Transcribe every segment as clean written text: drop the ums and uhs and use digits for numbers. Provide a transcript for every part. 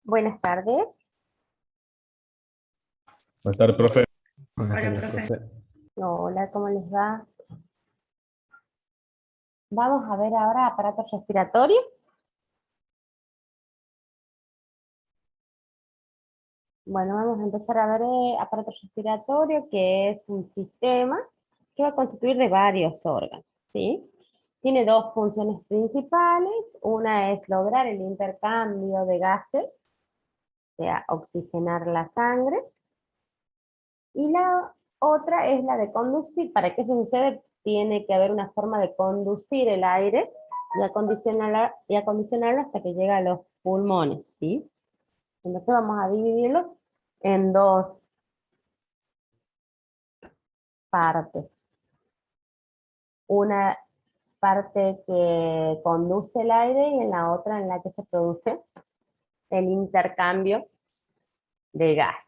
Buenas tardes. Buenas tardes, profe. Buenas Hola, tardes, profe. profe. Hola, ¿cómo les va? Vamos a ver ahora aparatos respiratorios. Bueno, vamos a empezar a ver aparato respiratorio, que es un sistema que va a constituir de varios órganos, ¿sí? Tiene dos funciones principales. Una es lograr el intercambio de gases, o sea, oxigenar la sangre. Y la otra es la de conducir. ¿Para qué eso sucede? Tiene que haber una forma de conducir el aire y acondicionarlo hasta que llega a los pulmones, ¿sí? Entonces vamos a dividirlo en dos partes. Una parte que conduce el aire y en la otra en la que se produce el intercambio de gas.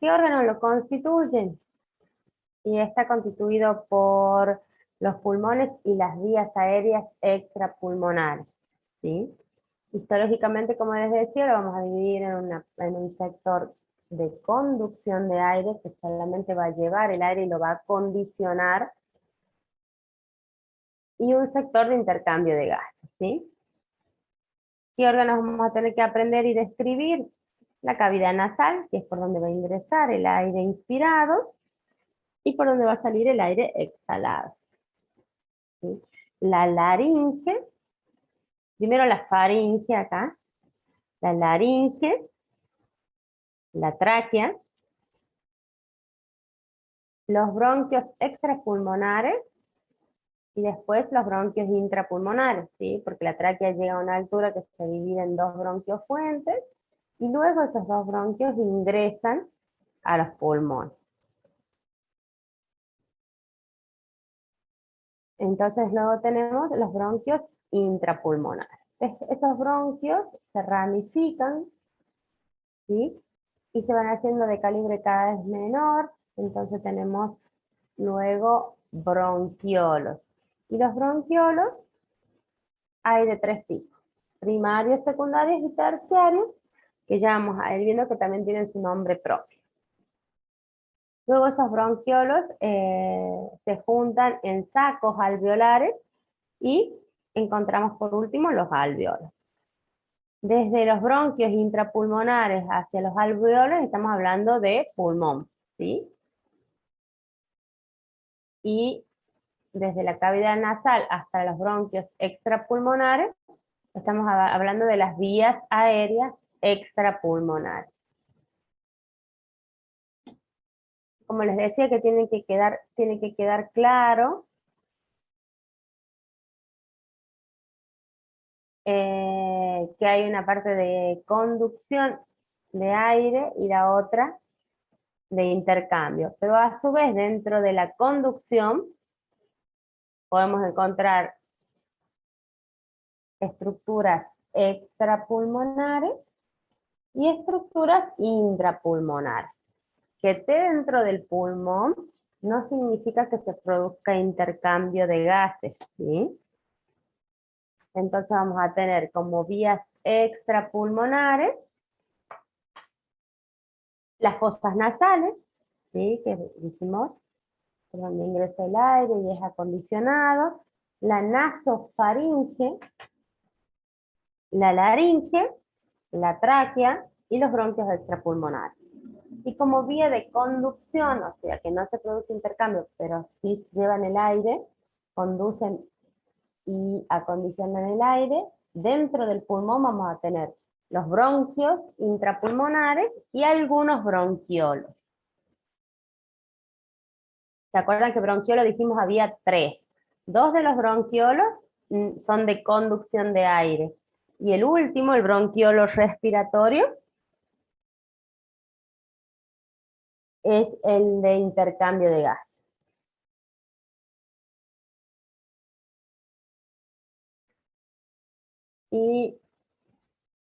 ¿Qué órganos lo constituyen? Y está constituido por los pulmones y las vías aéreas extrapulmonares, ¿sí? Histológicamente, como les decía, lo vamos a dividir en un sector de conducción de aire, que solamente va a llevar el aire y lo va a condicionar, y un sector de intercambio de gases, ¿sí? ¿Qué órganos vamos a tener que aprender y describir? La cavidad nasal, que es por donde va a ingresar el aire inspirado, y por donde va a salir el aire exhalado, ¿sí? La laringe, primero la faringe acá, la laringe, la tráquea, los bronquios extrapulmonares y después los bronquios intrapulmonares, ¿sí? Porque la tráquea llega a una altura que se divide en dos bronquios fuentes y luego esos dos bronquios ingresan a los pulmones. Entonces luego tenemos los bronquios intrapulmonares. Esos bronquios se ramifican, ¿sí? Y se van haciendo de calibre cada vez menor. Entonces tenemos luego bronquiolos. Y los bronquiolos hay de tres tipos: primarios, secundarios y terciarios, que ya vamos a ir viendo que también tienen su nombre propio. Luego esos bronquiolos se juntan en sacos alveolares y encontramos por último los alveolos. Desde los bronquios intrapulmonares hacia los alveolos estamos hablando de pulmón, ¿sí? Y desde la cavidad nasal hasta los bronquios extrapulmonares estamos hablando de las vías aéreas extrapulmonares. Como les decía, que tiene que quedar claro que hay una parte de conducción de aire y la otra de intercambio. Pero a su vez, dentro de la conducción, podemos encontrar estructuras extrapulmonares y estructuras intrapulmonares. Que esté dentro del pulmón no significa que se produzca intercambio de gases, ¿sí? Entonces vamos a tener como vías extrapulmonares las fosas nasales, ¿sí? Que dijimos, por donde ingresa el aire y es acondicionado, la nasofaringe, la laringe, la tráquea y los bronquios extrapulmonares. Y como vía de conducción, o sea que no se produce intercambio, pero sí llevan el aire, conducen y acondicionan el aire, dentro del pulmón vamos a tener los bronquios intrapulmonares y algunos bronquiolos. ¿Se acuerdan que bronquiolo dijimos había tres? Dos de los bronquiolos son de conducción de aire. Y el último, el bronquiolo respiratorio, es el de intercambio de gas. Y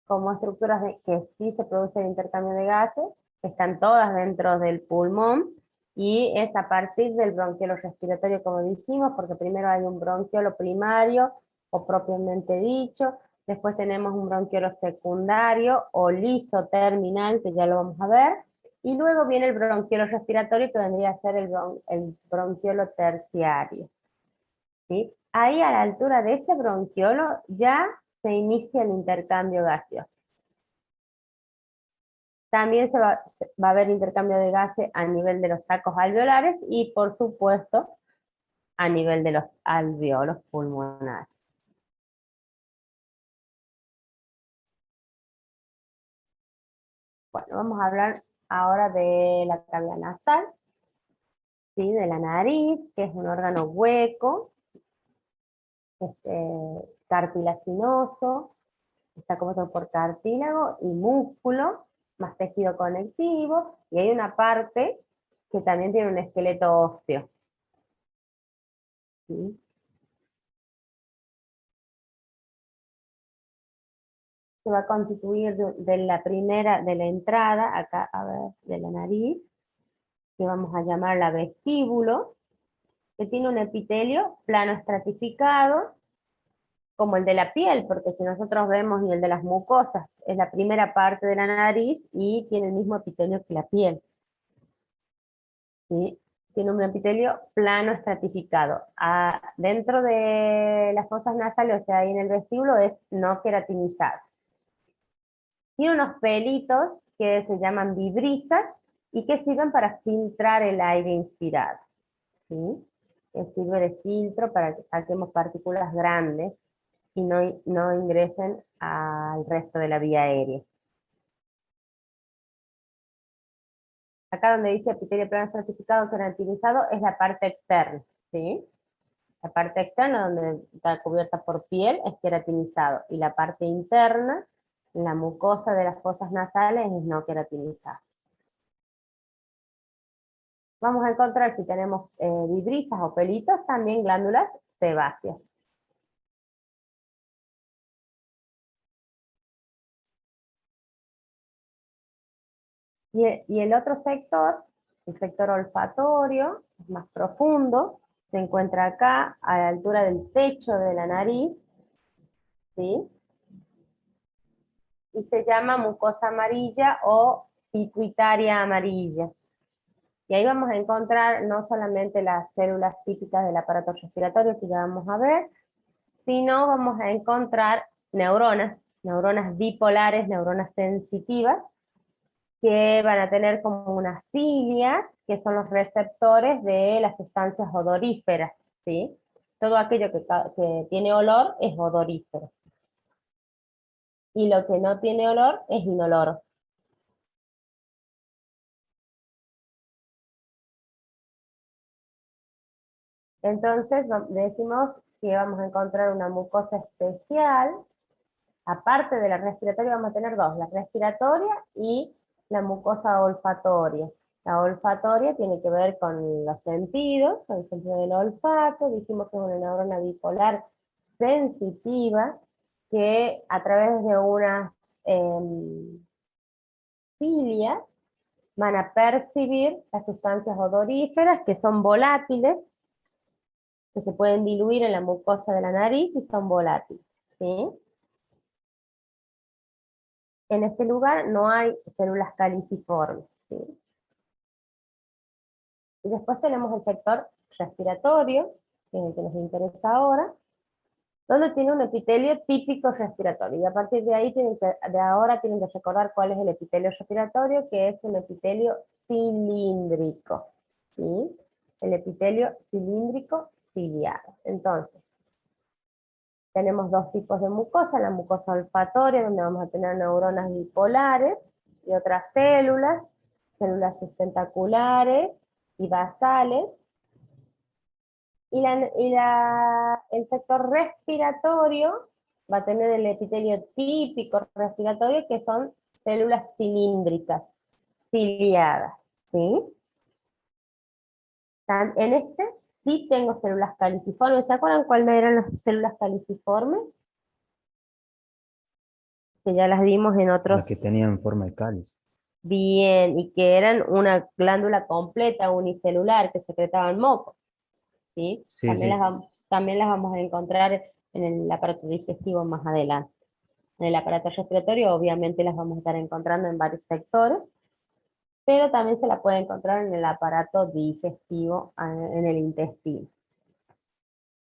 como estructuras que sí se produce el intercambio de gases, están todas dentro del pulmón, y es a partir del bronquiolo respiratorio, como dijimos, porque primero hay un bronquiolo primario, o propiamente dicho, Después tenemos un bronquiolo secundario o liso terminal, que ya lo vamos a ver. Y luego viene el bronquiolo respiratorio, que vendría a ser el bronquiolo terciario. ¿Sí? Ahí a la altura de ese bronquiolo ya se inicia el intercambio gaseoso. También va a haber intercambio de gases a nivel de los sacos alveolares y, por supuesto, a nivel de los alveolos pulmonares. Bueno, vamos a hablar ahora de la cavidad nasal, ¿sí? De la nariz, que es un órgano hueco, cartilaginoso, está compuesto por cartílago y músculo, más tejido conectivo, y hay una parte que también tiene un esqueleto óseo. ¿Sí? Se va a constituir de la entrada, acá, a ver, de la nariz, que vamos a llamar la vestíbulo, que tiene un epitelio plano estratificado, como el de la piel, porque si nosotros vemos, y el de las mucosas, es la primera parte de la nariz y tiene el mismo epitelio que la piel. ¿Sí? Tiene un epitelio plano estratificado. Dentro de las fosas nasales, o sea, ahí en el vestíbulo, es no queratinizado. Tiene unos pelitos que se llaman vibrisas y que sirven para filtrar el aire inspirado. ¿Sí? Que sirve de filtro para que saquemos partículas grandes y no ingresen al resto de la vía aérea. Acá donde dice epitelio plano estratificado queratinizado es la parte externa, ¿sí? La parte externa, donde está cubierta por piel, es queratinizado, y la parte interna, la mucosa de las fosas nasales, es no queratinizada. Vamos a encontrar, si tenemos vibrisas o pelitos, también glándulas sebáceas. Y el otro sector, el sector olfatorio, es más profundo, se encuentra acá a la altura del techo de la nariz, ¿sí? Y se llama mucosa amarilla o pituitaria amarilla. Y ahí vamos a encontrar no solamente las células típicas del aparato respiratorio, que ya vamos a ver, sino vamos a encontrar neuronas bipolares, neuronas sensitivas, que van a tener como unas cilias, que son los receptores de las sustancias odoríferas, ¿sí? Todo aquello que tiene olor es odorífero. Y lo que no tiene olor es inoloro. Entonces decimos que vamos a encontrar una mucosa especial. Aparte de la respiratoria vamos a tener dos, la respiratoria y la mucosa olfatoria. La olfatoria tiene que ver con los sentidos, con el sentido del olfato. Dijimos que es una neurona bipolar sensitiva que a través de unas cilias van a percibir las sustancias odoríferas, que son volátiles, que se pueden diluir en la mucosa de la nariz y son volátiles, ¿sí? En este lugar no hay células caliciformes, ¿sí? Y después tenemos el sector respiratorio, que es el que nos interesa ahora, donde tiene un epitelio típico respiratorio. Y a partir de ahí, de ahora tienen que recordar cuál es el epitelio respiratorio, que es un epitelio cilíndrico, ¿sí? El epitelio cilíndrico ciliado. Entonces, tenemos dos tipos de mucosa, la mucosa olfatoria, donde vamos a tener neuronas bipolares y otras células sustentaculares y basales. Y el sector respiratorio va a tener el epitelio típico respiratorio, que son células cilíndricas, ciliadas, ¿sí? En este sí tengo células caliciformes. ¿Se acuerdan cuáles eran las células caliciformes? Que ya las vimos en Las que otros. tenían forma de cáliz. Bien, y que eran una glándula completa, unicelular, que secretaban moco, ¿sí? Sí, sí. También las vamos a encontrar en el aparato digestivo más adelante. En el aparato respiratorio obviamente las vamos a estar encontrando en varios sectores, pero también se la puede encontrar en el aparato digestivo, en el intestino.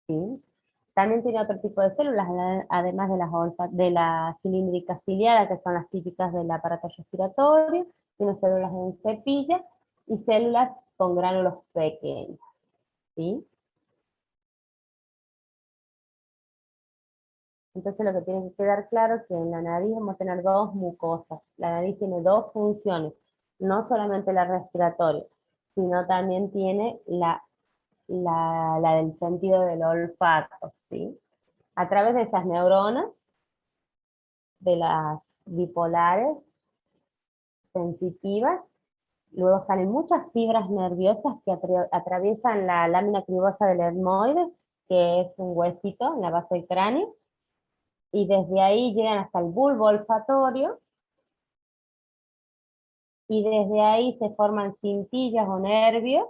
¿Sí? También tiene otro tipo de células, además de de la cilíndrica ciliada, que son las típicas del aparato respiratorio, tiene células en cepilla y células con gránulos pequeños. ¿Sí? Entonces lo que tiene que quedar claro es que en la nariz vamos a tener dos mucosas. La nariz tiene dos funciones, no solamente la respiratoria, sino también tiene la del sentido del olfato, ¿sí? A través de esas neuronas, de las bipolares sensitivas, luego salen muchas fibras nerviosas que atraviesan la lámina cribosa del etmoide, que es un huesito en la base del cráneo, y desde ahí llegan hasta el bulbo olfatorio, y desde ahí se forman cintillas o nervios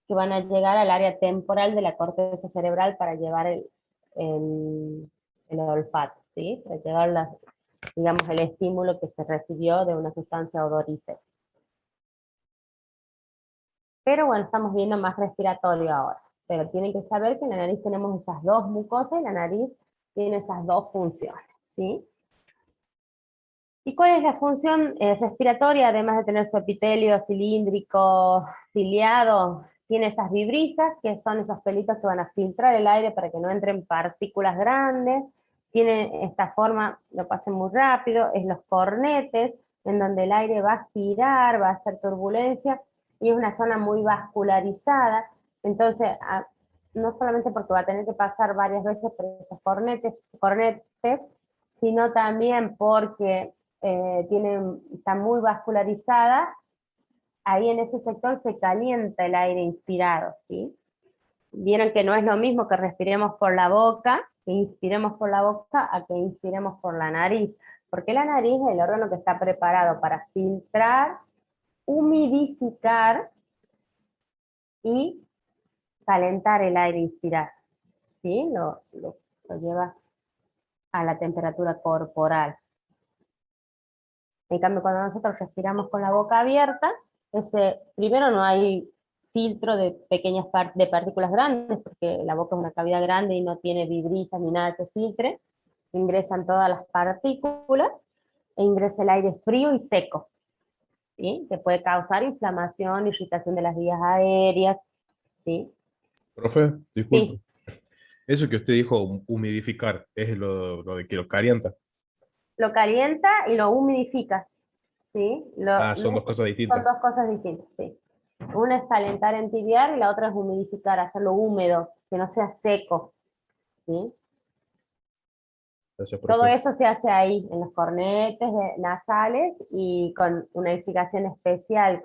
que van a llegar al área temporal de la corteza cerebral para llevar el olfato, ¿sí? Para llevar digamos, el estímulo que se recibió de una sustancia odorífera. Pero bueno, estamos viendo más respiratorio ahora. Pero tienen que saber que en la nariz tenemos esas dos mucosas y la nariz tiene esas dos funciones, ¿sí? ¿Y cuál es la función respiratoria, además de tener su epitelio cilíndrico, ciliado? Tiene esas vibrisas, que son esos pelitos que van a filtrar el aire para que no entren partículas grandes. Tiene esta forma, lo pasen muy rápido, es los cornetes, en donde el aire va a girar, va a hacer turbulencia, y es una zona muy vascularizada. Entonces, no solamente porque va a tener que pasar varias veces por esos cornetes, sino también porque está muy vascularizada, ahí en ese sector se calienta el aire inspirado, ¿sí? Vieron que no es lo mismo que respiremos por la boca, que inspiremos por la boca, a que inspiremos por la nariz, porque la nariz es el órgano que está preparado para filtrar, humidificar y calentar el aire inspirado, ¿sí? Lo lleva a la temperatura corporal. En cambio, cuando nosotros respiramos con la boca abierta, primero no hay filtro de de partículas grandes, porque la boca es una cavidad grande y no tiene vibrisas ni nada que filtre, ingresan todas las partículas e ingresa el aire frío y seco, ¿sí? Que puede causar inflamación, irritación de las vías aéreas, ¿sí? Profe, disculpe. Sí, Eso que usted dijo, humidificar, es lo de que lo calienta. lo calienta y lo humidifica, ¿sí? Ah, son dos cosas Son distintas. dos cosas distintas, sí. Una es calentar, entibiar, y la otra es humidificar, hacerlo húmedo, que no sea seco, ¿sí? Gracias, Todo profe. eso se hace ahí, en los cornetes nasales, y con una irrigación especial,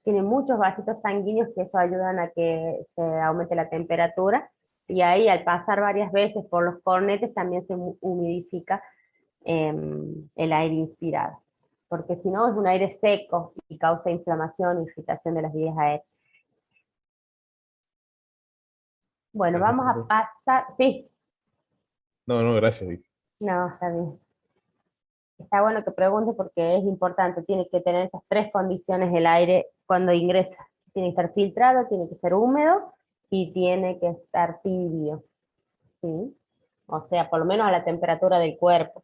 tiene muchos vasitos sanguíneos que eso ayudan a que se aumente la temperatura, y ahí al pasar varias veces por los cornetes también se humidifica el aire inspirado, porque si no es un aire seco y causa inflamación, irritación de las vías aéreas. Bueno, Gracias, vamos a profe. pasar, sí, No, no, gracias. no, está bien. Está bueno que pregunte porque es importante, tiene que tener esas tres condiciones el aire cuando ingresa. Tiene que estar filtrado, tiene que ser húmedo y tiene que estar tibio, ¿sí? O sea, por lo menos a la temperatura del cuerpo.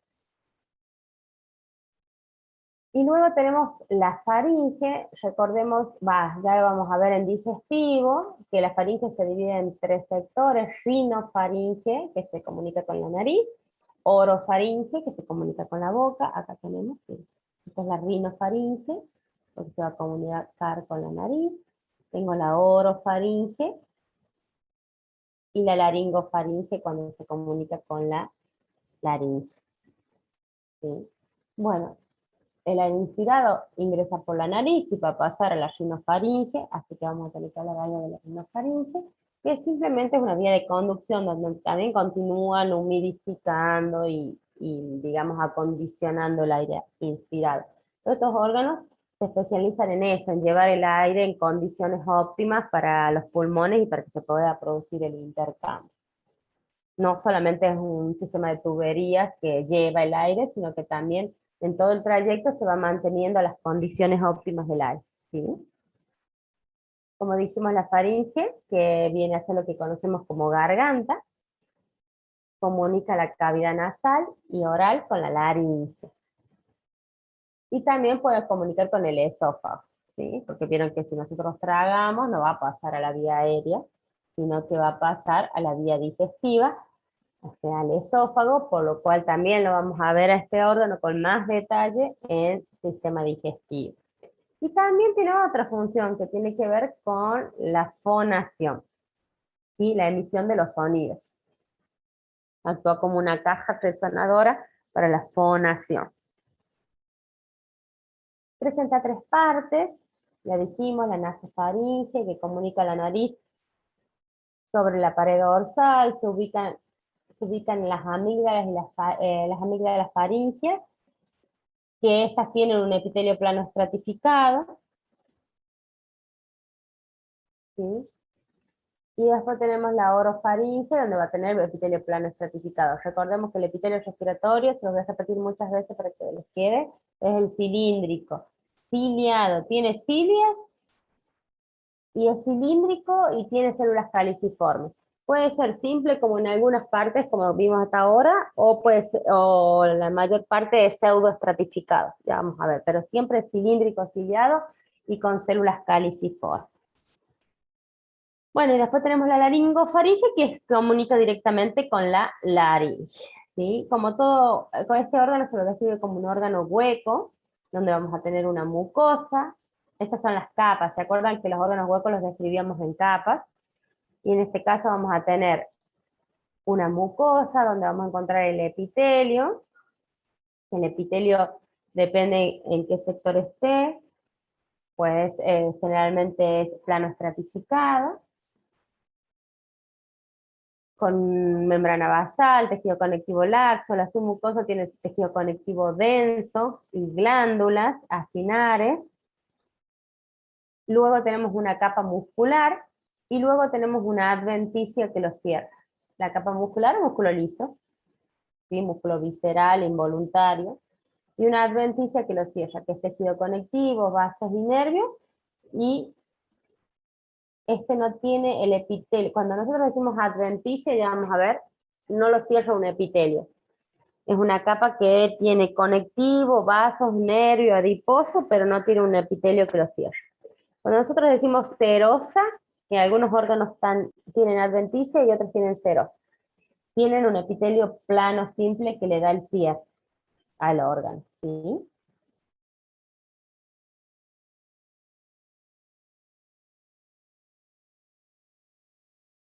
Y luego tenemos la faringe, recordemos, ya lo vamos a ver en digestivo, que la faringe se divide en tres sectores: rinofaringe, que se comunica con la nariz; orofaringe, que se comunica con la boca, acá tenemos, sí. Esta es la rinofaringe, porque se va a comunicar con la nariz. Tengo la orofaringe y la laringofaringe cuando se comunica con la laringe, ¿sí? Bueno, el aire inspirado ingresa por la nariz y va a pasar a la rinofaringe, así que vamos a tener que hablar algo de la rinofaringe, que simplemente es una vía de conducción donde también continúan humidificando y digamos, acondicionando el aire inspirado. Estos órganos se especializan en eso, en llevar el aire en condiciones óptimas para los pulmones y para que se pueda producir el intercambio. No solamente es un sistema de tuberías que lleva el aire, sino que también en todo el trayecto se va manteniendo las condiciones óptimas del aire, ¿sí? Como dijimos, la faringe, que viene a ser lo que conocemos como garganta, comunica la cavidad nasal y oral con la laringe. Y también puede comunicar con el esófago, ¿sí? Porque vieron que si nosotros tragamos no va a pasar a la vía aérea, sino que va a pasar a la vía digestiva, o sea, al esófago, por lo cual también lo vamos a ver a este órgano con más detalle en el sistema digestivo. Y también tiene otra función que tiene que ver con la fonación, ¿sí? La emisión de los sonidos. Actúa como una caja resonadora para la fonación. Presenta tres partes, ya dijimos, la nasofaringe, que comunica la nariz sobre la pared dorsal, se ubican las amígdalas y las amígdalas faringias, que estas tienen un epitelio plano estratificado, ¿sí? Y después tenemos la orofaringe, donde va a tener el epitelio plano estratificado. Recordemos que el epitelio respiratorio, se los voy a repetir muchas veces para que les quede, es el cilíndrico, ciliado, tiene cilias y es cilíndrico y tiene células caliciformes. Puede ser simple como en algunas partes, como vimos hasta ahora, o la mayor parte es pseudoestratificado, ya vamos a ver, pero siempre es cilíndrico, ciliado y con células caliciformes. Bueno, y después tenemos la laringofaringe, que comunica directamente con la laringe, ¿sí? Como todo, con este órgano se lo describe como un órgano hueco, donde vamos a tener una mucosa. Estas son las capas, ¿se acuerdan que los órganos huecos los describíamos en capas? Y en este caso vamos a tener una mucosa, donde vamos a encontrar el epitelio. El epitelio depende en qué sector esté, pues generalmente es plano estratificado, con membrana basal, tejido conectivo laxo. La submucosa tiene tejido conectivo denso y glándulas acinares. Luego tenemos una capa muscular y luego tenemos una adventicia que lo cierra. La capa muscular es músculo liso, ¿sí? Músculo visceral, involuntario, y una adventicia que lo cierra, que es tejido conectivo, vasos y nervios, y este no tiene el epitelio. Cuando nosotros decimos adventicia, ya vamos a ver, no lo cierra un epitelio. Es una capa que tiene conectivo, vasos, nervio, adiposo, pero no tiene un epitelio que lo cierre. Cuando nosotros decimos serosa, que algunos órganos tienen adventicia y otros tienen serosa, tienen un epitelio plano simple que le da el cierre al órgano, ¿sí?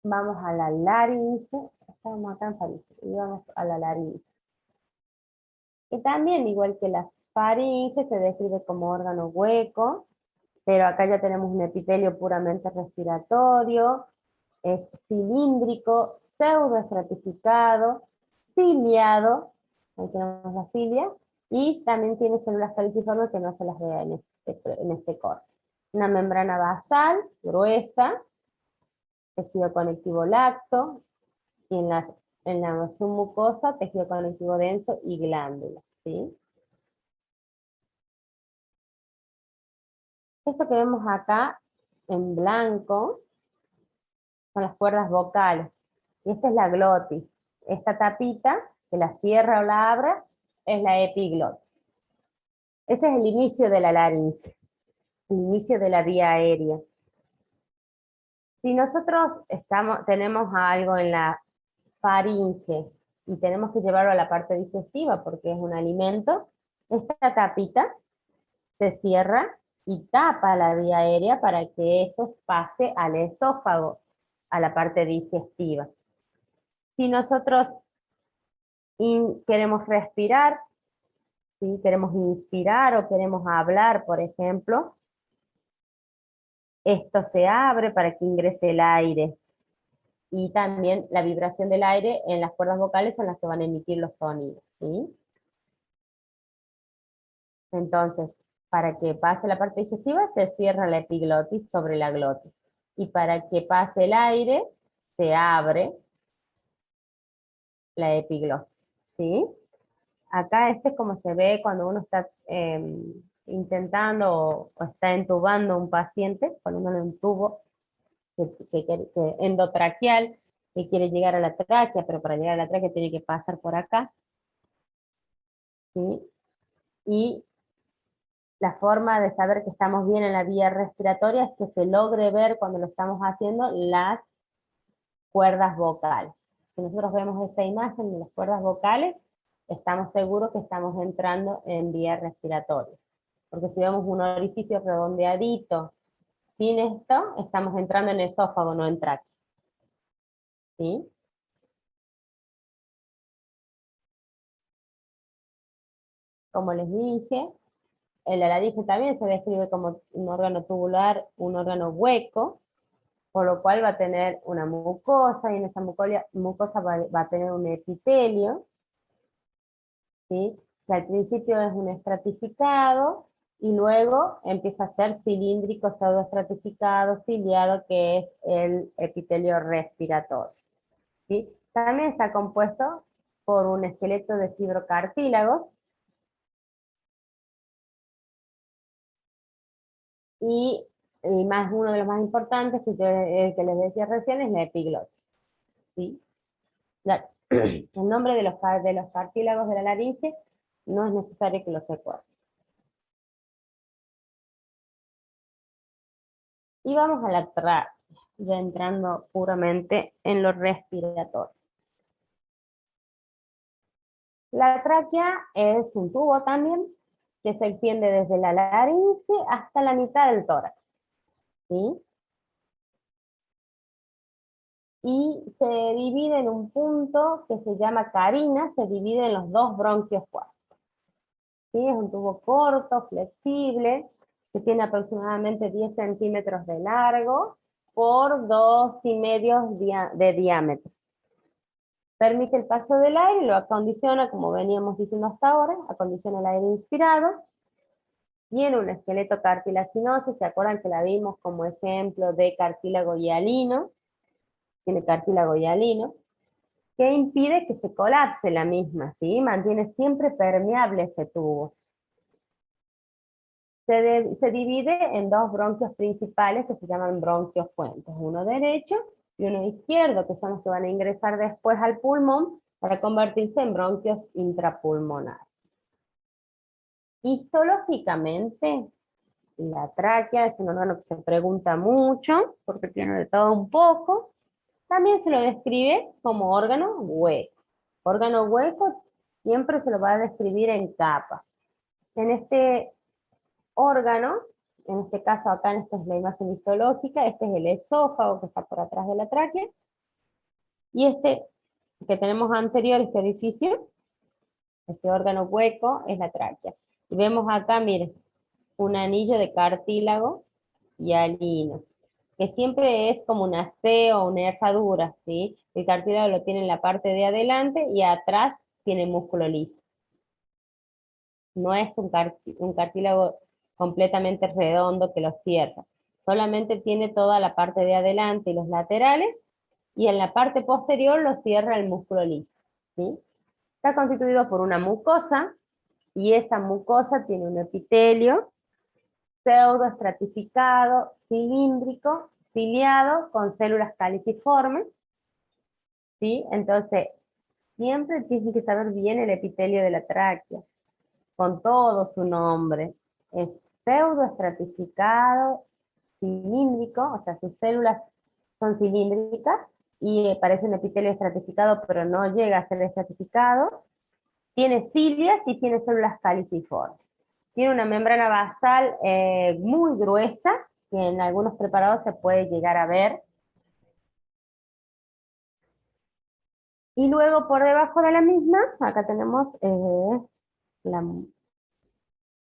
Vamos a la laringe, estamos acá en faringe, y vamos a la laringe. Y también, igual que la faringe, se describe como órgano hueco, pero acá ya tenemos un epitelio puramente respiratorio, es cilíndrico, pseudoestratificado, ciliado, ahí tenemos la cilia, y también tiene células caliciformes que no se las ve en este corte. Una membrana basal, gruesa, tejido conectivo laxo, y en la submucosa, tejido conectivo denso y glándulas, ¿sí? Esto que vemos acá en blanco son las cuerdas vocales. Y esta es la glotis. Esta tapita, que la cierra o la abre, es la epiglotis. Ese es el inicio de la laringe, el inicio de la vía aérea. Si nosotros tenemos algo en la faringe y tenemos que llevarlo a la parte digestiva porque es un alimento, esta tapita se cierra y tapa la vía aérea para que eso pase al esófago, a la parte digestiva. Si nosotros queremos respirar, ¿sí? Queremos inspirar o queremos hablar, por ejemplo, esto se abre para que ingrese el aire. Y también la vibración del aire en las cuerdas vocales son las que van a emitir los sonidos, ¿sí? Entonces, para que pase la parte digestiva, se cierra la epiglotis sobre la glotis. Y para que pase el aire, se abre la epiglotis, ¿sí? Acá este es como se ve cuando uno está intentando o está entubando a un paciente, poniéndole un tubo endotraqueal, que quiere llegar a la tráquea, pero para llegar a la tráquea tiene que pasar por acá, ¿sí? Y la forma de saber que estamos bien en la vía respiratoria es que se logre ver cuando lo estamos haciendo las cuerdas vocales. Si nosotros vemos esta imagen de las cuerdas vocales, estamos seguros que estamos entrando en vía respiratoria. Porque si vemos un orificio redondeadito sin esto, estamos entrando en esófago, no en tráquea. ¿Sí? Como les dije, la laringe también se describe como un órgano tubular, un órgano hueco, por lo cual va a tener una mucosa, y en esa mucosa va a tener un epitelio, ¿sí? Que al principio es un estratificado, y luego empieza a ser cilíndrico, pseudoestratificado, ciliado, que es el epitelio respiratorio, ¿sí? También está compuesto por un esqueleto de fibrocartílagos, y uno de los más importantes, que les decía recién, es la epiglotis, ¿sí? El nombre de los cartílagos de la laringe no es necesario que los recuerden. Y vamos a la tráquea, ya entrando puramente en lo respiratorio. La tráquea es un tubo también, que se extiende desde la laringe hasta la mitad del tórax, ¿sí? Y se divide en un punto que se llama carina, se divide en los dos bronquios fuertes. ¿Sí? Es un tubo corto, flexible, que tiene aproximadamente 10 centímetros de largo por 2,5 de diámetro. Permite el paso del aire, lo acondiciona, como veníamos diciendo hasta ahora, acondiciona el aire inspirado. Tiene un esqueleto cartilaginoso, ¿se acuerdan que la vimos como ejemplo de cartílago hialino? Tiene cartílago hialino, que impide que se colapse la misma, ¿sí? Mantiene siempre permeable ese tubo. Se divide en dos bronquios principales que se llaman bronquios fuentes, uno derecho y uno izquierdo, que son los que van a ingresar después al pulmón para convertirse en bronquios intrapulmonares. Histológicamente, la tráquea es un órgano que se pregunta mucho, porque tiene de todo un poco. También se lo describe como órgano hueco. Órgano hueco siempre se lo va a describir en capas. En este órgano, en este caso acá, esta es la imagen histológica, este es el esófago que está por atrás de la tráquea, y este que tenemos anterior, este orificio, este órgano hueco, es la tráquea. Y vemos acá, miren, un anillo de cartílago hialino, que siempre es como una C o una herradura, ¿sí? El cartílago lo tiene en la parte de adelante y atrás tiene músculo liso. No es un cartílago completamente redondo que lo cierra. Solamente tiene toda la parte de adelante y los laterales, y en la parte posterior lo cierra el músculo liso, ¿sí? Está constituido por una mucosa, y esa mucosa tiene un epitelio pseudoestratificado, cilíndrico, ciliado, con células caliciformes, ¿sí? Entonces, siempre tienen que saber bien el epitelio de la tráquea, con todo su nombre. Es pseudoestratificado, cilíndrico, o sea, sus células son cilíndricas, y parece un epitelio estratificado, pero no llega a ser estratificado. Tiene cilias y tiene células caliciformes. Tiene una membrana basal muy gruesa, que en algunos preparados se puede llegar a ver. Y luego por debajo de la misma, acá tenemos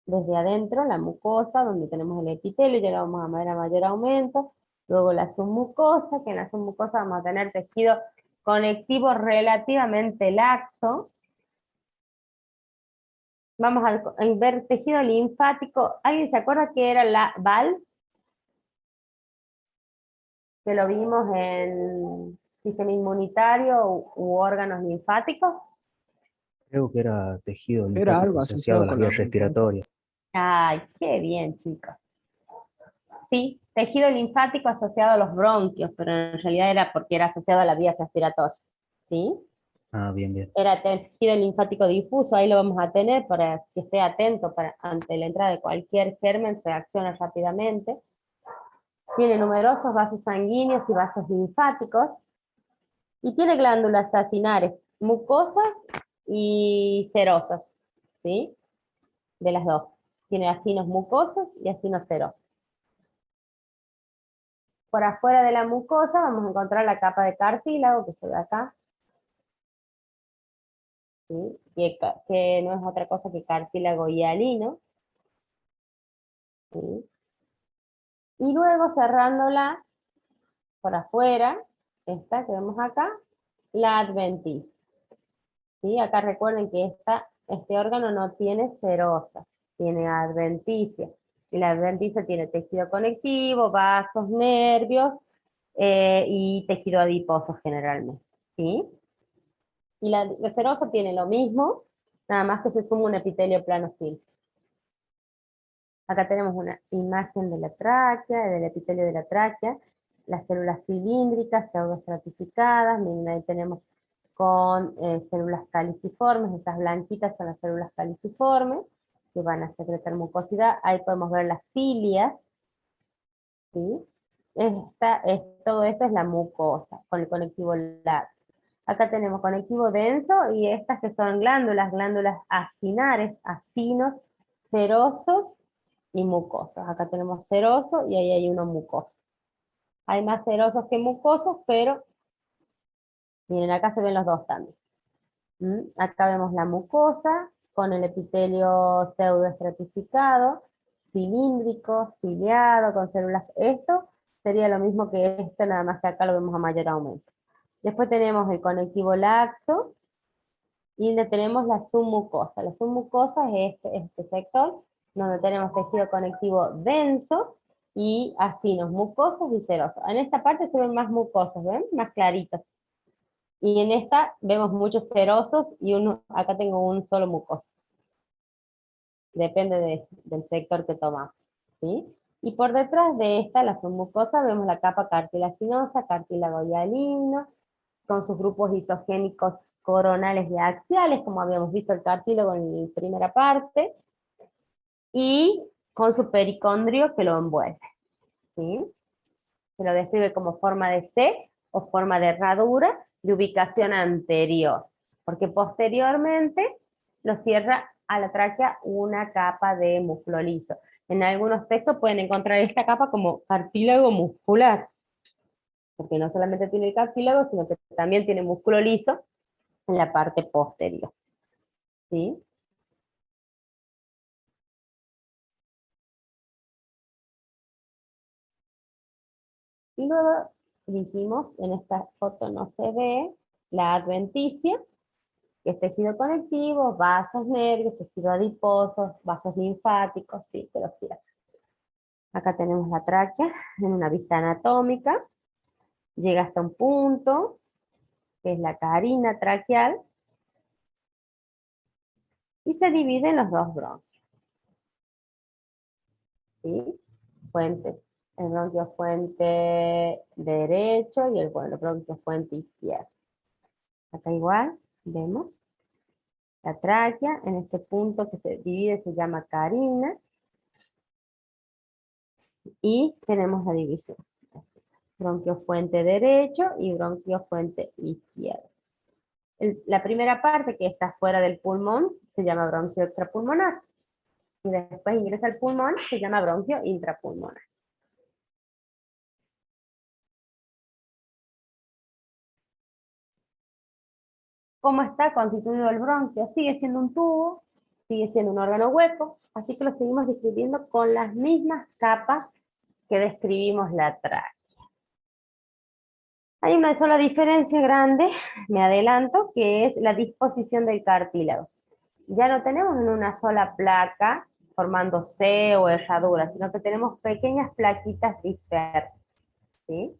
desde adentro la mucosa, donde tenemos el epitelio, ya lo vamos a ver a mayor aumento. Luego la submucosa, que en la submucosa vamos a tener tejido conectivo relativamente laxo. Vamos a ver tejido linfático. ¿Alguien se acuerda que era la VAL? Que lo vimos en sistema inmunitario u órganos linfáticos. Creo que era tejido Era linfático algo asociado a asociado las con la vías respiratorias. Ay, qué bien, chicos. Sí, tejido linfático asociado a los bronquios, pero en realidad era porque era asociado a la vía respiratoria. ¿Sí? Ah, bien, bien. Era tejido linfático difuso, ahí lo vamos a tener para que esté atento ante la entrada de cualquier germen, reacciona rápidamente. Tiene numerosos vasos sanguíneos y vasos linfáticos. Y tiene glándulas acinares, mucosas y serosas, ¿sí? De las dos. Tiene acinos mucosos y acinos serosos. Por afuera de la mucosa vamos a encontrar la capa de cartílago, que se ve acá, ¿sí? Que no es otra cosa que cartílago hialino, ¿sí? Y luego cerrándola por afuera, esta que vemos acá, la adventicia. ¿Sí? Acá recuerden que este órgano no tiene serosa, tiene adventicia. Y la adventicia tiene tejido conectivo, vasos, nervios y tejido adiposo generalmente. ¿Sí? Y la serosa tiene lo mismo, nada más que se suma un epitelio plano simple. Acá tenemos una imagen de la tráquea, del epitelio de la tráquea, las células cilíndricas, pseudoestratificadas, miren ahí tenemos con células caliciformes, esas blanquitas son las células caliciformes, que van a secretar mucosidad, ahí podemos ver las cilias, ¿sí? Todo esto es la mucosa, con el conectivo laxo. Acá tenemos conectivo denso y estas que son glándulas acinares, acinos, serosos y mucosos. Acá tenemos seroso y ahí hay uno mucoso. Hay más serosos que mucosos, pero miren, acá se ven los dos también. Acá vemos la mucosa con el epitelio pseudoestratificado, cilíndrico, ciliado, con células. Esto sería lo mismo que esto, nada más que acá lo vemos a mayor aumento. Después tenemos el conectivo laxo y le tenemos la submucosa. La submucosa es este sector donde tenemos tejido conectivo denso y acinos mucosos y serosos. En esta parte se ven más mucosos, ¿ven? Más claritos. Y en esta vemos muchos serosos y acá tengo un solo mucoso. Depende del sector que tomamos, ¿sí? Y por detrás de esta, la submucosa, vemos la capa cartilaginosa, cartílago hialino, con sus grupos isogénicos coronales y axiales, como habíamos visto el cartílago en la primera parte, y con su pericondrio que lo envuelve, ¿sí? Se lo describe como forma de C o forma de herradura de ubicación anterior, porque posteriormente lo cierra a la tráquea una capa de músculo liso. En algunos textos pueden encontrar esta capa como cartílago muscular, porque no solamente tiene el cartílago, sino que también tiene músculo liso en la parte posterior. ¿Sí? Y luego dijimos, en esta foto no se ve, la adventicia, que es tejido conectivo, vasos nervios, tejido adiposo, vasos linfáticos, sí, pero sí. Acá tenemos la tráquea en una vista anatómica, llega hasta un punto, que es la carina traqueal, y se divide en los dos bronquios. ¿Sí? Fuentes. El bronquio fuente derecho y el bronquio fuente izquierdo. Acá igual, vemos la tráquea, en este punto que se divide se llama carina, y tenemos la división. Bronquio fuente derecho y bronquio fuente izquierdo. La primera parte, que está fuera del pulmón, se llama bronquio extrapulmonar. Y después ingresa al pulmón, se llama bronquio intrapulmonar. ¿Cómo está constituido el bronquio? Sigue siendo un tubo, sigue siendo un órgano hueco, así que lo seguimos describiendo con las mismas capas que describimos la tráquea. Hay una sola diferencia grande, me adelanto, que es la disposición del cartílago. Ya no tenemos en una sola placa formando C o herradura, sino que tenemos pequeñas plaquitas dispersas, ¿sí?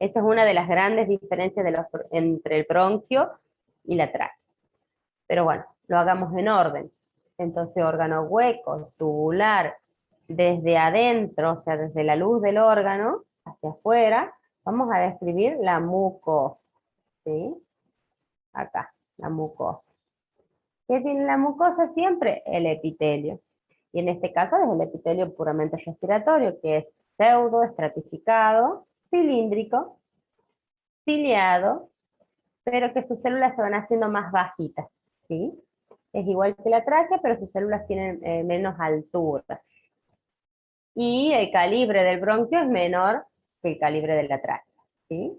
Esa es una de las grandes diferencias entre el bronquio y la tráquea. Pero bueno, lo hagamos en orden. Entonces, órgano hueco, tubular, desde adentro, o sea, desde la luz del órgano hacia afuera, vamos a describir la mucosa, ¿sí? Acá, la mucosa. ¿Qué tiene la mucosa siempre? El epitelio. Y en este caso es el epitelio puramente respiratorio, que es pseudo, estratificado, cilíndrico, ciliado, pero que sus células se van haciendo más bajitas, ¿sí? Es igual que la tráquea, pero sus células tienen menos altura. Y el calibre del bronquio es menor que el calibre de la tráquea, ¿sí?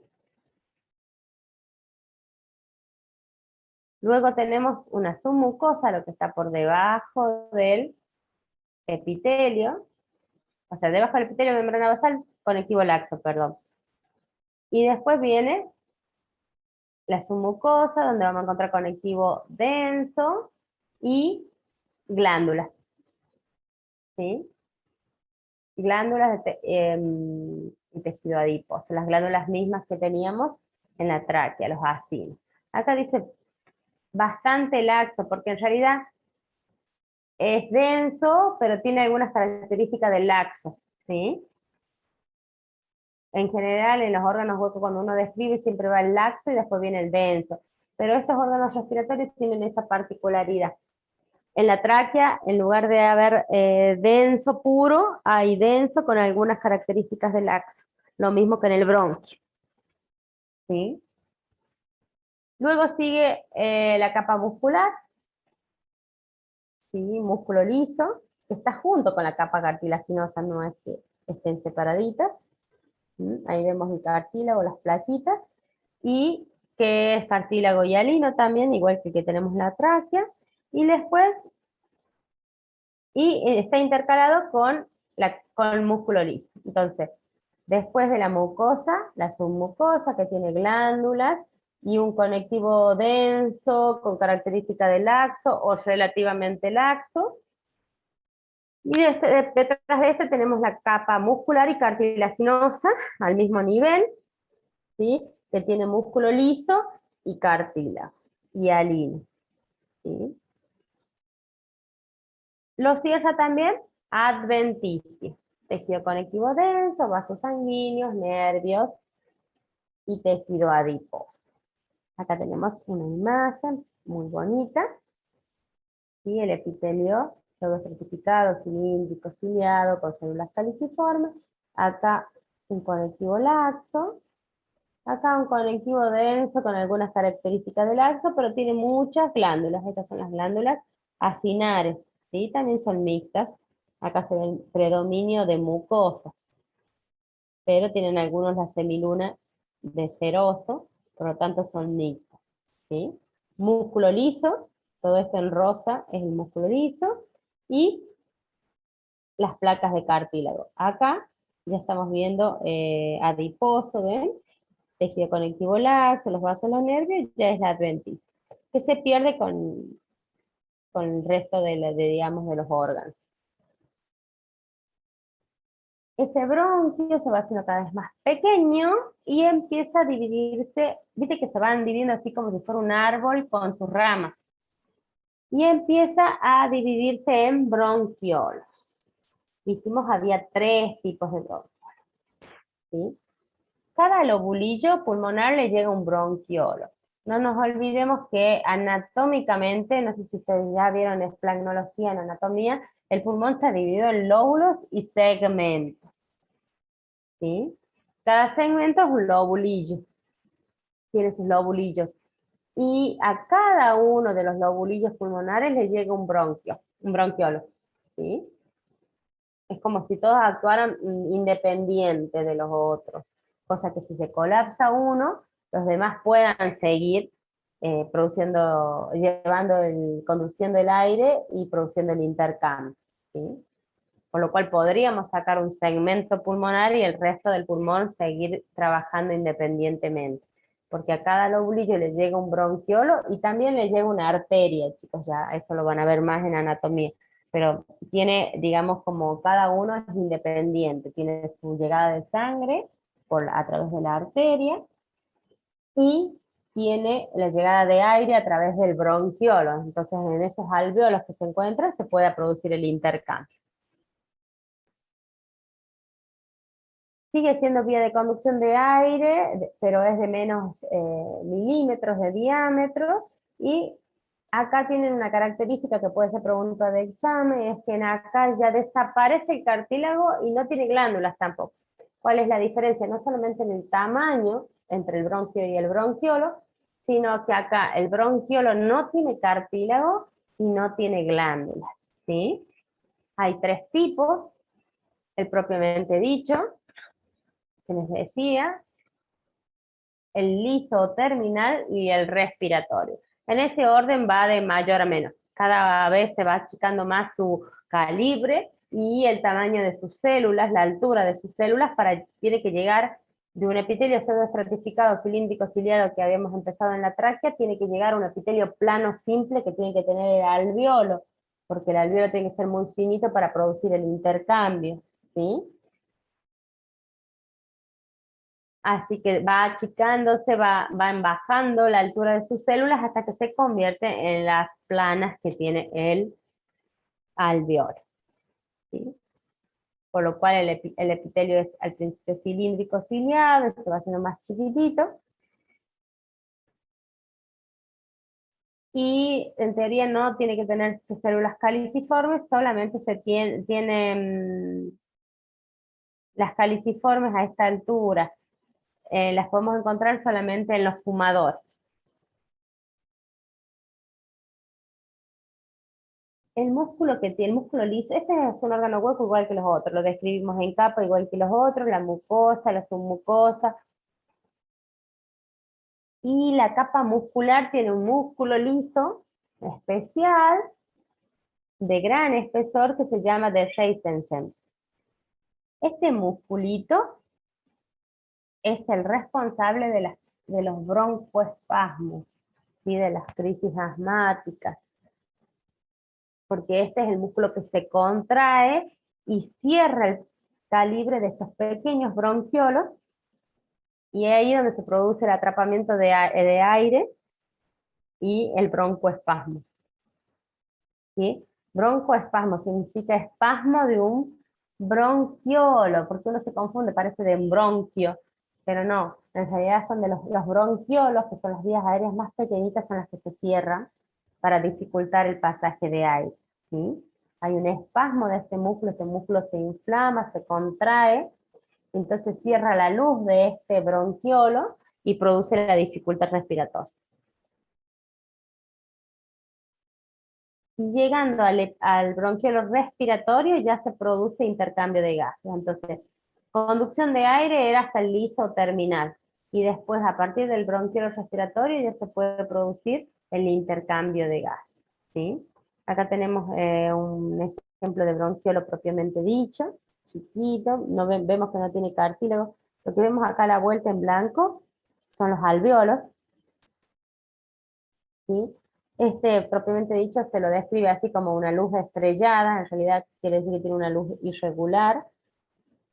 Luego tenemos una submucosa, lo que está por debajo del epitelio, o sea, debajo del epitelio membrana basal, conectivo laxo, perdón. Y después viene la submucosa, donde vamos a encontrar conectivo denso y glándulas, ¿sí? Glándulas y tejido adiposo, las glándulas mismas que teníamos en la tráquea, los acinos. Acá dice bastante laxo, porque en realidad es denso, pero tiene algunas características de laxo, ¿sí? En general, en los órganos huecos, cuando uno describe, siempre va el laxo y después viene el denso. Pero estos órganos respiratorios tienen esa particularidad. En la tráquea, en lugar de haber denso puro, hay denso con algunas características de laxo. Lo mismo que en el bronquio, ¿sí? Luego sigue la capa muscular, ¿sí? Músculo liso, que está junto con la capa cartilaginosa, no es que estén separaditas. Ahí vemos el cartílago, las plaquitas, y que es cartílago hialino también, igual que el que tenemos la tráquea, y después, está intercalado con el músculo liso. Entonces, después de la mucosa, la submucosa, que tiene glándulas, y un conectivo denso, con característica de laxo, o relativamente laxo, y detrás de este tenemos la capa muscular y cartilaginosa, al mismo nivel, ¿sí? Que tiene músculo liso y cartílago, hialino, ¿sí? Lo cierra también adventicio, tejido conectivo denso, vasos sanguíneos, nervios y tejido adiposo. Acá tenemos una imagen muy bonita, ¿sí? El epitelio todo estratificado, cilíndrico, ciliado, con células caliciformes. Acá un conectivo laxo. Acá un conectivo denso con algunas características del laxo, pero tiene muchas glándulas. Estas son las glándulas acinares, ¿sí? También son mixtas. Acá se ve el predominio de mucosas, pero tienen algunos la semiluna de ceroso, por lo tanto son mixtas, ¿sí? Músculo liso, todo esto en rosa es el músculo liso, y las placas de cartílago. Acá ya estamos viendo adiposo, ¿ven? Tejido conectivo laxo, los vasos, los nervios, ya es la adventicia, que se pierde con el resto digamos, de los órganos. Ese bronquio se va haciendo cada vez más pequeño y empieza a dividirse, viste que se van dividiendo así como si fuera un árbol con sus ramas, y empieza a dividirse en bronquiolos. Dijimos había 3 tipos de bronquiolos, ¿sí? Cada lobulillo pulmonar le llega un bronquiolo. No nos olvidemos que anatómicamente, no sé si ustedes ya vieron esplagnología en anatomía, el pulmón está dividido en lóbulos y segmentos, ¿sí? Cada segmento es un lobulillo, tiene sus lobulillos. Y a cada uno de los lobulillos pulmonares le llega un bronquiolo, ¿sí? Es como si todos actuaran independientes de los otros, cosa que si se colapsa uno, los demás puedan seguir conduciendo el aire y produciendo el intercambio, ¿sí? Con lo cual podríamos sacar un segmento pulmonar y el resto del pulmón seguir trabajando independientemente, porque a cada lobulillo le llega un bronquiolo y también le llega una arteria, chicos, ya eso lo van a ver más en anatomía, pero tiene, digamos, como cada uno es independiente, tiene su llegada de sangre a través de la arteria, y tiene la llegada de aire a través del bronquiolo. Entonces, en esos alvéolos que se encuentran, se puede producir el intercambio. Sigue siendo vía de conducción de aire, pero es de menos milímetros de diámetro, y acá tienen una característica que puede ser pregunta de examen, es que en acá ya desaparece el cartílago y no tiene glándulas tampoco. ¿Cuál es la diferencia? No solamente en el tamaño entre el bronquio y el bronquiolo, sino que acá el bronquiolo no tiene cartílago y no tiene glándulas, ¿sí? Hay 3 tipos, el propiamente dicho, que les decía, el liso o terminal y el respiratorio. En ese orden va de mayor a menor. Cada vez se va achicando más su calibre y el tamaño de sus células, la altura de sus células, tiene que llegar de un epitelio pseudoestratificado cilíndrico ciliado que habíamos empezado en la tráquea, tiene que llegar a un epitelio plano simple que tiene que tener el alvéolo, porque el alvéolo tiene que ser muy finito para producir el intercambio, ¿sí? Así que va achicándose, va bajando la altura de sus células hasta que se convierte en las planas que tiene el alvéolo, ¿sí? Por lo cual el epitelio es al principio cilíndrico ciliado, se va haciendo más chiquitito. Y en teoría no tiene que tener células caliciformes, solamente tiene las caliciformes a esta altura. Las podemos encontrar solamente en los fumadores. El músculo que tiene, el músculo liso, este es un órgano hueco igual que los otros, lo describimos en capa igual que los otros, la mucosa, la submucosa. Y la capa muscular tiene un músculo liso especial, de gran espesor, que se llama de Reisensen. Este musculito es el responsable de los broncoespasmos, ¿sí? De las crisis asmáticas, porque este es el músculo que se contrae y cierra el calibre de estos pequeños bronquiolos, y es ahí donde se produce el atrapamiento de aire y el broncoespasmo, ¿sí? Broncoespasmo significa espasmo de un bronquiolo, porque uno se confunde, parece de un bronquio, pero no, en realidad son de los bronquiolos, que son las vías aéreas más pequeñitas, son las que se cierran para dificultar el pasaje de aire, ¿sí? Hay un espasmo de este músculo se inflama, se contrae, entonces cierra la luz de este bronquiolo y produce la dificultad respiratoria. Llegando al bronquiolo respiratorio ya se produce intercambio de gases. Entonces, conducción de aire era hasta el liso terminal, y después a partir del bronquiolo respiratorio ya se puede producir el intercambio de gases, ¿sí? Acá tenemos un ejemplo de bronquiolo propiamente dicho, chiquito, vemos que no tiene cartílago. Lo que vemos acá a la vuelta en blanco son los alvéolos, ¿sí? Este, propiamente dicho, se lo describe así como una luz estrellada, en realidad quiere decir que tiene una luz irregular,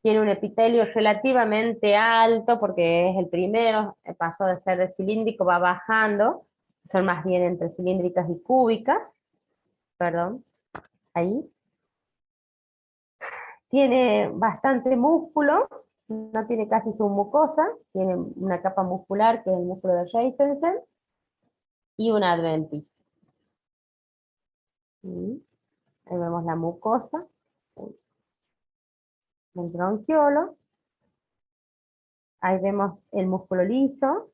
tiene un epitelio relativamente alto, porque es el primero, pasó de ser de cilíndrico, va bajando, son más bien entre cilíndricas y cúbicas, perdón, ahí. Tiene bastante músculo, no tiene casi submucosa, tiene una capa muscular que es el músculo de Reisensen, y una adventicia. Ahí vemos la mucosa, el bronquiolo, ahí vemos el músculo liso,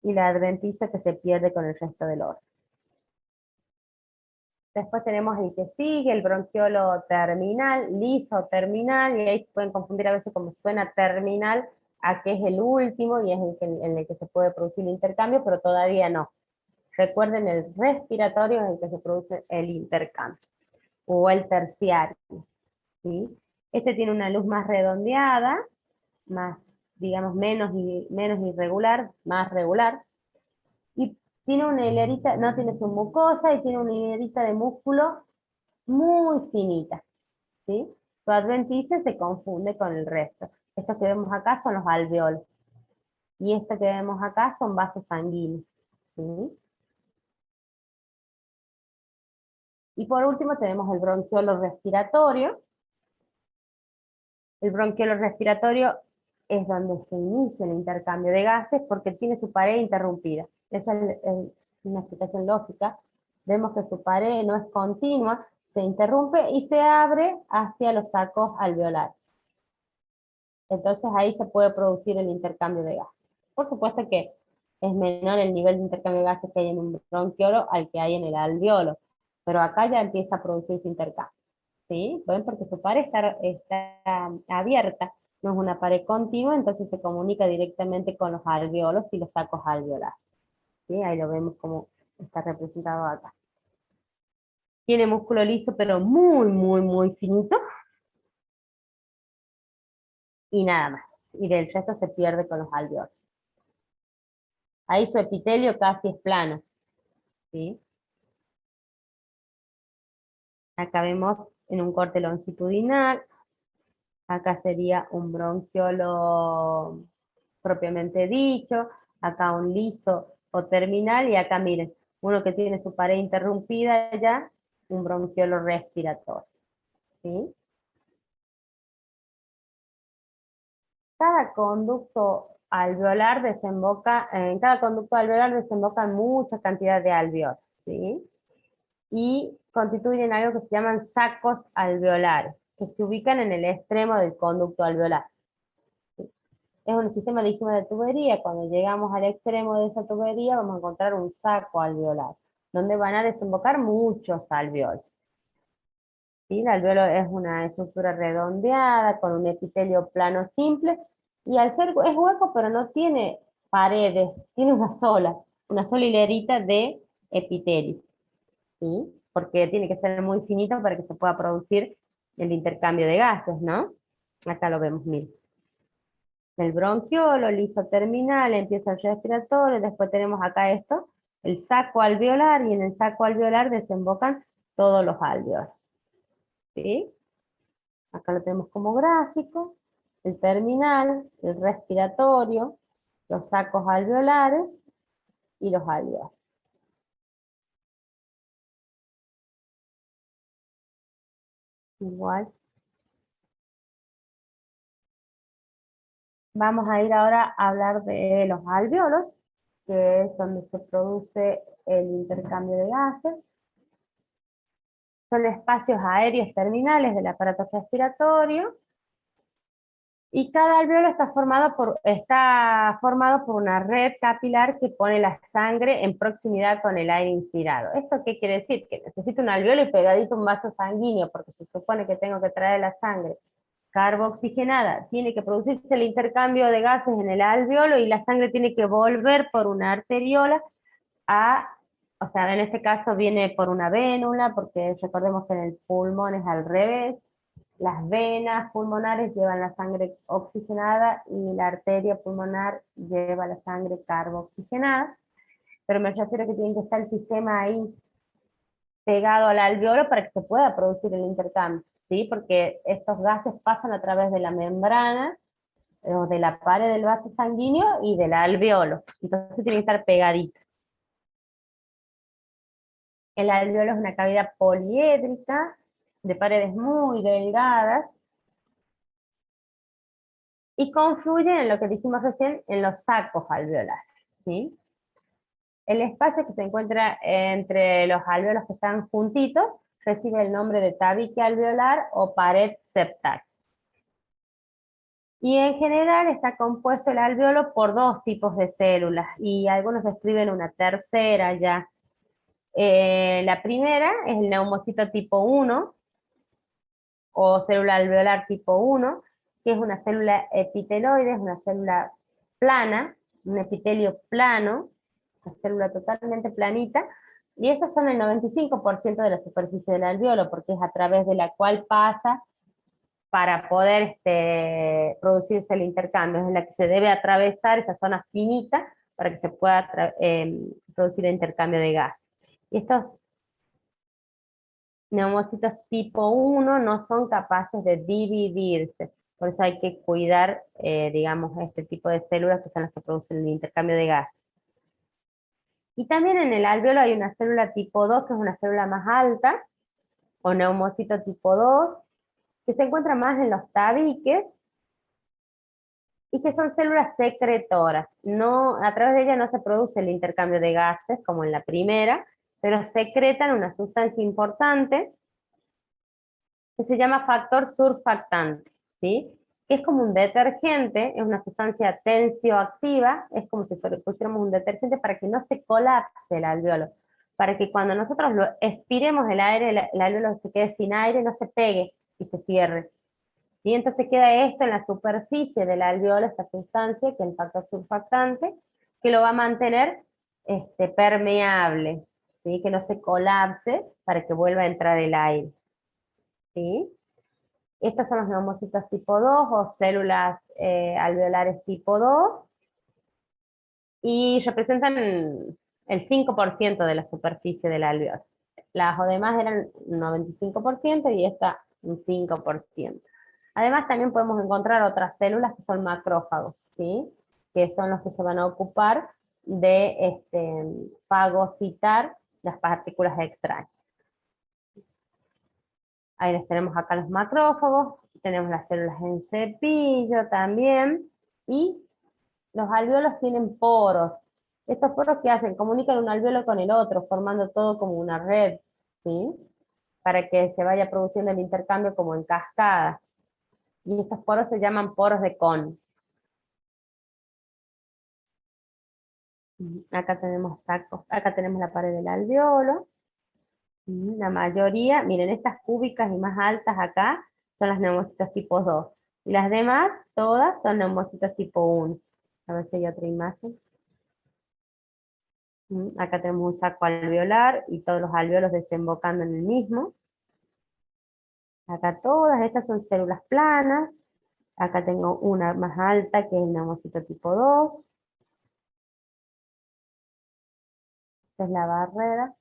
y la adventicia que se pierde con el resto del órgano. Después tenemos el que sigue, el bronquiolo terminal, liso terminal, y ahí se pueden confundir a veces como suena terminal, a que es el último, y es en el que se puede producir el intercambio, pero todavía no. Recuerden, el respiratorio es el que se produce el intercambio, o el terciario, ¿sí? Este tiene una luz más redondeada, más, digamos, menos irregular, más regular, y tiene una hilerita, no tiene su mucosa, y tiene una hilerita de músculo muy finita, ¿sí? Su adventicia se confunde con el resto. Estos que vemos acá son los alveolos. Y esto que vemos acá son vasos sanguíneos. ¿Sí? Y por último tenemos el bronquiolo respiratorio. El bronquiolo respiratorio es donde se inicia el intercambio de gases porque tiene su pared interrumpida. Esa es una explicación lógica. Vemos que su pared no es continua, se interrumpe y se abre hacia los sacos alveolares. Entonces ahí se puede producir el intercambio de gases. Por supuesto que es menor el nivel de intercambio de gases que hay en un bronquiolo al que hay en el alveolo, pero acá ya empieza a producirse intercambio. ¿Sí? ¿Ven? Porque su pared está abierta, no es una pared continua, entonces se comunica directamente con los alveolos y los sacos alveolares. ¿Sí? Ahí lo vemos como está representado acá. Tiene músculo liso, pero muy, muy, muy finito. Y nada más. Y del resto se pierde con los alveolos. Ahí su epitelio casi es plano. ¿Sí? Acá vemos en un corte longitudinal. Acá sería un bronquiolo propiamente dicho. Acá un liso o terminal. Y acá miren, uno que tiene su pared interrumpida ya, un bronquiolo respiratorio. ¿Sí? Cada conducto alveolar desemboca, en cada conducto alveolar desembocan mucha cantidad de alveolos, ¿sí? Y constituyen algo que se llaman sacos alveolares, que se ubican en el extremo del conducto alveolar. ¿Sí? Es un sistema de tubería. Cuando llegamos al extremo de esa tubería vamos a encontrar un saco alveolar, donde van a desembocar muchos alveolos. ¿Sí? El alveolo es una estructura redondeada con un epitelio plano simple y al ser es hueco pero no tiene paredes, tiene una sola hilerita de epitelio, ¿sí? Porque tiene que ser muy finito para que se pueda producir el intercambio de gases, ¿no? Acá lo vemos, miren. El bronquiolo, liso terminal, empieza el respiratorio, después tenemos acá esto, el saco alveolar, y en el saco alveolar desembocan todos los alveolos. ¿Sí? Acá lo tenemos como gráfico, el terminal, el respiratorio, los sacos alveolares y los alveolos. Igual. Vamos a ir ahora a hablar de los alveolos, que es donde se produce el intercambio de gases. Son espacios aéreos terminales del aparato respiratorio. Y cada alveolo está formado por una red capilar que pone la sangre en proximidad con el aire inspirado. ¿Esto qué quiere decir? Que necesito un alveolo y pegadito un vaso sanguíneo, porque se supone que tengo que traer la sangre carbooxigenada. Tiene que producirse el intercambio de gases en el alveolo y la sangre tiene que volver por una arteriola o sea, en este caso viene por una vénula, porque recordemos que en el pulmón es al revés. Las venas pulmonares llevan la sangre oxigenada y la arteria pulmonar lleva la sangre carbooxigenada, pero me refiero a que tiene que estar el sistema ahí pegado al alveolo para que se pueda producir el intercambio, ¿sí? Porque estos gases pasan a través de la membrana o de la pared del vaso sanguíneo y del alveolo, entonces tienen que estar pegaditos. El alveolo es una cavidad poliédrica de paredes muy delgadas, y confluyen en lo que dijimos recién, en los sacos alveolares, ¿sí? El espacio que se encuentra entre los alveolos que están juntitos recibe el nombre de tabique alveolar o pared septal. Y en general está compuesto el alveolo por dos tipos de células, y algunos describen una tercera ya. La primera es el neumocito tipo 1, o célula alveolar tipo 1, que es una célula epiteloide, es una célula plana, un epitelio plano, una célula totalmente planita, y estas son el 95% de la superficie del alveolo, porque es a través de la cual pasa para poder producirse el intercambio, es la que se debe atravesar esa zona finita para que se pueda producir el intercambio de gas. Y estos neumocitos tipo 1 no son capaces de dividirse. Por eso hay que cuidar, digamos, este tipo de células que son las que producen el intercambio de gas. Y también en el alveolo hay una célula tipo 2, que es una célula más alta, o neumocito tipo 2, que se encuentra más en los tabiques, y que son células secretoras. No, a través de ellas no se produce el intercambio de gases, como en la primera, pero secretan una sustancia importante, que se llama factor surfactante, ¿sí? Que es como un detergente, es una sustancia tensioactiva, es como si pusiéramos un detergente para que no se colapse el alveolo, para que cuando nosotros lo expiremos el aire, el alveolo se quede sin aire, no se pegue y se cierre. ¿Sí? Entonces queda esto en la superficie del alveolo, esta sustancia, que es el factor surfactante, que lo va a mantener permeable, ¿sí? Que no se colapse para que vuelva a entrar el aire. ¿Sí? Estos son los neumocitos tipo 2 o células alveolares tipo 2 y representan el 5% de la superficie del alveolo. Las demás eran un 95% y esta un 5%. Además también podemos encontrar otras células que son macrófagos, ¿sí? Que son los que se van a ocupar de fagocitar las partículas extrañas. Ahí les tenemos acá los macrófagos, tenemos las células en cepillo también, y los alveolos tienen poros. Estos poros, ¿qué hacen? Comunican un alveolo con el otro, formando todo como una red, ¿sí? Para que se vaya produciendo el intercambio como en cascada. Y estos poros se llaman poros de Kohn. Acá tenemos sacos, acá tenemos la pared del alveolo. La mayoría, miren, estas cúbicas y más altas acá son las neumocitos tipo 2. Y las demás, todas son neumocitos tipo 1. A ver si hay otra imagen. Acá tenemos un saco alveolar y todos los alveolos desembocando en el mismo. Acá todas estas son células planas. Acá tengo una más alta que es el neumocito tipo 2. Esta es la barrera.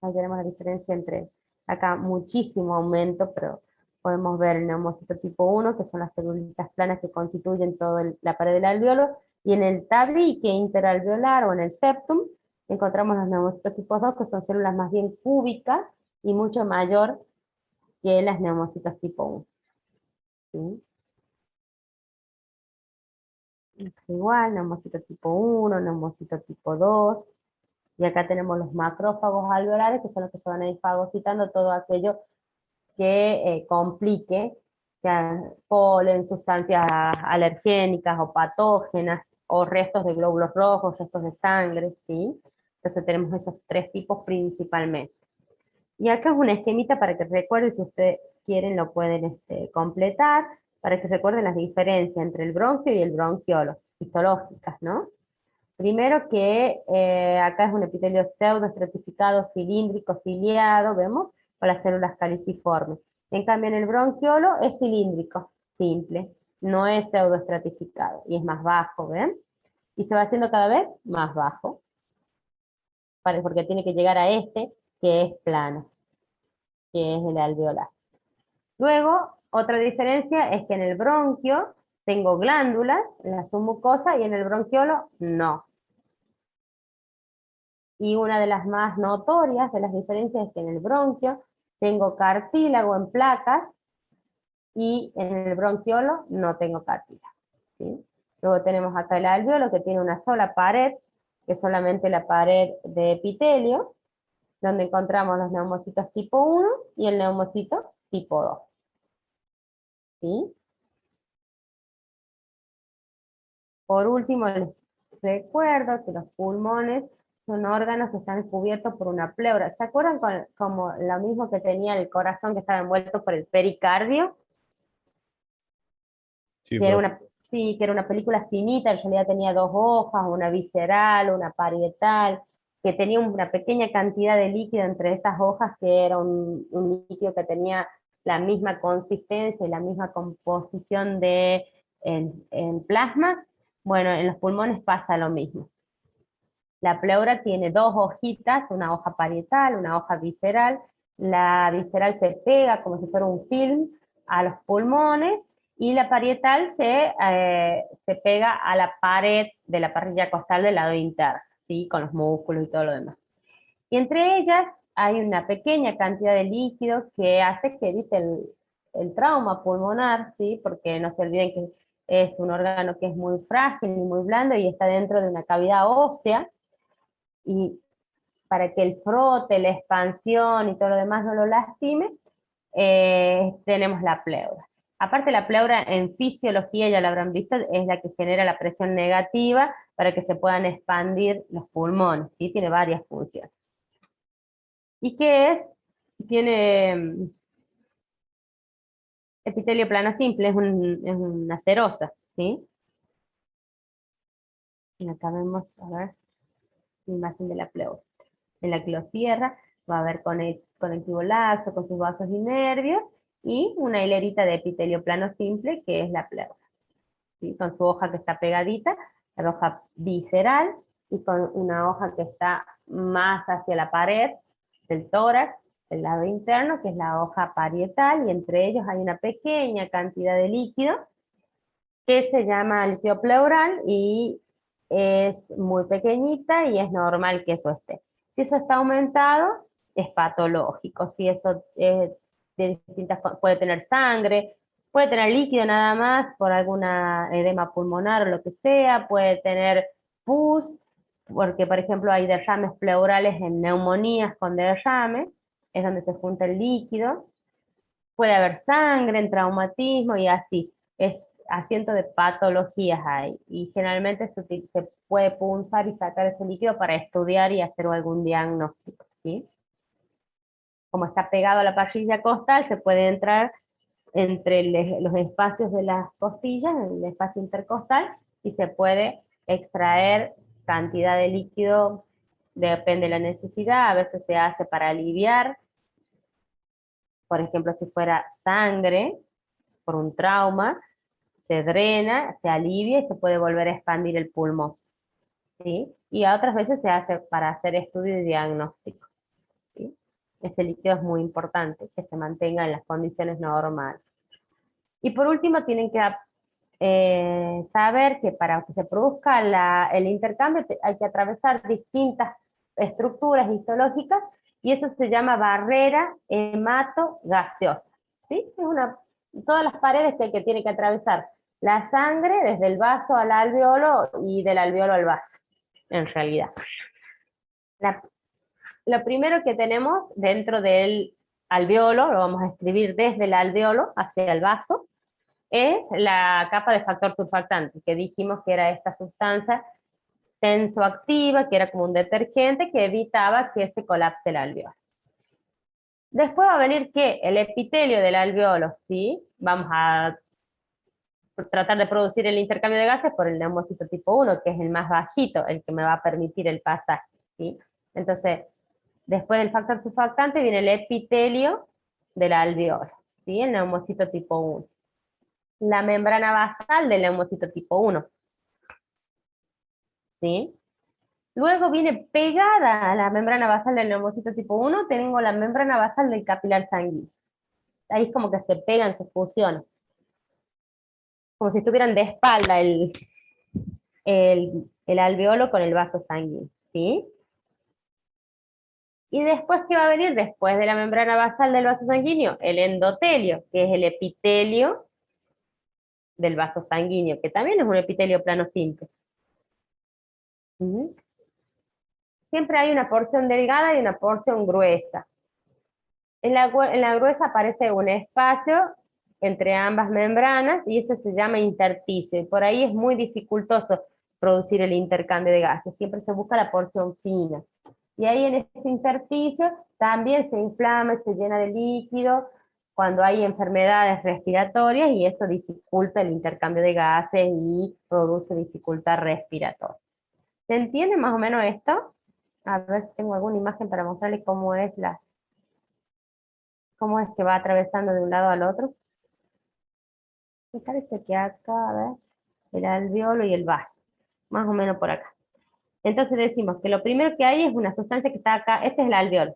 Ahí tenemos la diferencia entre acá muchísimo aumento, pero podemos ver el neumocito tipo 1, que son las celulitas planas que constituyen toda la pared del alveolo, y en el tabique interalveolar o en el septum encontramos los neumocitos tipo 2, que son células más bien cúbicas y mucho mayor que las neumocitos tipo 1. ¿Sí? Igual, neumocito tipo 1, neumocito tipo 2, y acá tenemos los macrófagos alveolares, que son los que se van a ir fagocitando todo aquello que complique, ya polen, sustancias alergénicas o patógenas, o restos de glóbulos rojos, restos de sangre, ¿sí? Entonces tenemos esos tres tipos principalmente. Y acá es una esquemita para que recuerden, si ustedes quieren lo pueden completar, para que recuerden las diferencias entre el bronquio y el bronquiolo, histológicas, ¿no? Primero que acá es un epitelio pseudoestratificado, cilíndrico, ciliado, ¿vemos? Con las células caliciformes. En cambio, en el bronquiolo es cilíndrico, simple, no es pseudoestratificado y es más bajo, ¿ven? Y se va haciendo cada vez más bajo, porque tiene que llegar a este, que es plano, que es el alveolar. Luego, otra diferencia es que en el bronquio tengo glándulas, en la submucosa, y en el bronquiolo no. Y una de las más notorias de las diferencias es que en el bronquio tengo cartílago en placas y en el bronquiolo no tengo cartílago, ¿sí? Luego tenemos acá el alveolo, que tiene una sola pared, que es solamente la pared de epitelio, donde encontramos los neumocitos tipo 1 y el neumocito tipo 2. ¿Sí? Por último, les recuerdo que los pulmones son órganos que están cubiertos por una pleura. ¿Se acuerdan como lo mismo que tenía el corazón, que estaba envuelto por el pericardio? Sí, Que era profe. una, sí, que era una película finita, en realidad tenía dos hojas, una visceral, una parietal, que tenía una pequeña cantidad de líquido entre esas hojas, que era un líquido que tenía la misma consistencia y la misma composición en plasma. Bueno, en los pulmones pasa lo mismo. La pleura tiene dos hojitas, una hoja parietal, una hoja visceral. La visceral se pega como si fuera un film a los pulmones, y la parietal se pega a la pared de la parrilla costal del lado interno, ¿sí? Con los músculos y todo lo demás. Y entre ellas hay una pequeña cantidad de líquido que hace que evite el trauma pulmonar, ¿sí? Porque no se olviden que es un órgano que es muy frágil y muy blando y está dentro de una cavidad ósea, y para que el frote, la expansión y todo lo demás no lo lastime, tenemos la pleura. Aparte, la pleura en fisiología, ya la habrán visto, es la que genera la presión negativa para que se puedan expandir los pulmones, ¿sí? Tiene varias funciones. ¿Y qué es? Tiene epitelio plano simple, es una serosa, ¿sí? Y acá vemos, a ver, la imagen de la pleura. En la que lo cierra, va a haber conectivo laxo con sus vasos y nervios, y una hilerita de epitelio plano simple, que es la pleura, ¿sí? Con su hoja que está pegadita, la hoja visceral, y con una hoja que está más hacia la pared del tórax, del lado interno, que es la hoja parietal, y entre ellos hay una pequeña cantidad de líquido que se llama líquido pleural, y es muy pequeñita y es normal que eso esté. Si eso está aumentado, es patológico. Si eso de puede tener sangre, puede tener líquido nada más por alguna edema pulmonar o lo que sea, puede tener pus, porque por ejemplo hay derrames pleurales en neumonías con derrame, es donde se junta el líquido. Puede haber sangre en traumatismo y así. Es asiento de patologías ahí. Y generalmente se puede punzar y sacar ese líquido para estudiar y hacer algún diagnóstico, ¿sí? Como está pegado a la parrilla costal, se puede entrar entre los espacios de las costillas, en el espacio intercostal, y se puede extraer cantidad de líquido, depende de la necesidad. A veces se hace para aliviar, por ejemplo, si fuera sangre por un trauma, se drena, se alivia y se puede volver a expandir el pulmón, ¿sí? Y a otras veces se hace para hacer estudio y diagnóstico, ¿sí? Ese líquido es muy importante, que se mantenga en las condiciones normales. Y por último, tienen que saber que para que se produzca el intercambio hay que atravesar distintas estructuras histológicas, y eso se llama barrera hemato-gaseosa, ¿sí? Todas las paredes que tiene que atravesar la sangre desde el vaso al alveolo y del alveolo al vaso, en realidad. Lo primero que tenemos dentro del alveolo, lo vamos a escribir desde el alveolo hacia el vaso, es la capa de factor surfactante, que dijimos que era esta sustancia tensoactiva, que era como un detergente que evitaba que se colapse el alveolo. Después va a venir que el epitelio del alveolo, ¿sí? Vamos a tratar de producir el intercambio de gases por el neumocito tipo 1, que es el más bajito, el que me va a permitir el pasaje, ¿sí? Entonces, después del factor surfactante viene el epitelio del alveolo, ¿sí? El neumocito tipo 1. La membrana basal del neumocito tipo 1, ¿sí? Luego viene pegada a la membrana basal del neumocito tipo 1, tengo la membrana basal del capilar sanguíneo. Ahí es como que se pegan, se fusionan, como si estuvieran de espalda el alveolo con el vaso sanguíneo, ¿sí? Y después, ¿qué va a venir? Después de la membrana basal del vaso sanguíneo, el endotelio, que es el epitelio del vaso sanguíneo, que también es un epitelio plano simple. Siempre hay una porción delgada y una porción gruesa. En la gruesa aparece un espacio entre ambas membranas, y eso se llama intersticio, y por ahí es muy dificultoso producir el intercambio de gases, siempre se busca la porción fina. Y ahí en ese intersticio también se inflama y se llena de líquido cuando hay enfermedades respiratorias, y eso dificulta el intercambio de gases y produce dificultad respiratoria. ¿Se entiende más o menos esto? A ver si tengo alguna imagen para mostrarles cómo es que va atravesando de un lado al otro. Me parece que acá, a ver, el alveolo y el vaso, más o menos por acá. Entonces decimos que lo primero que hay es una sustancia que está acá, este es el alveolo,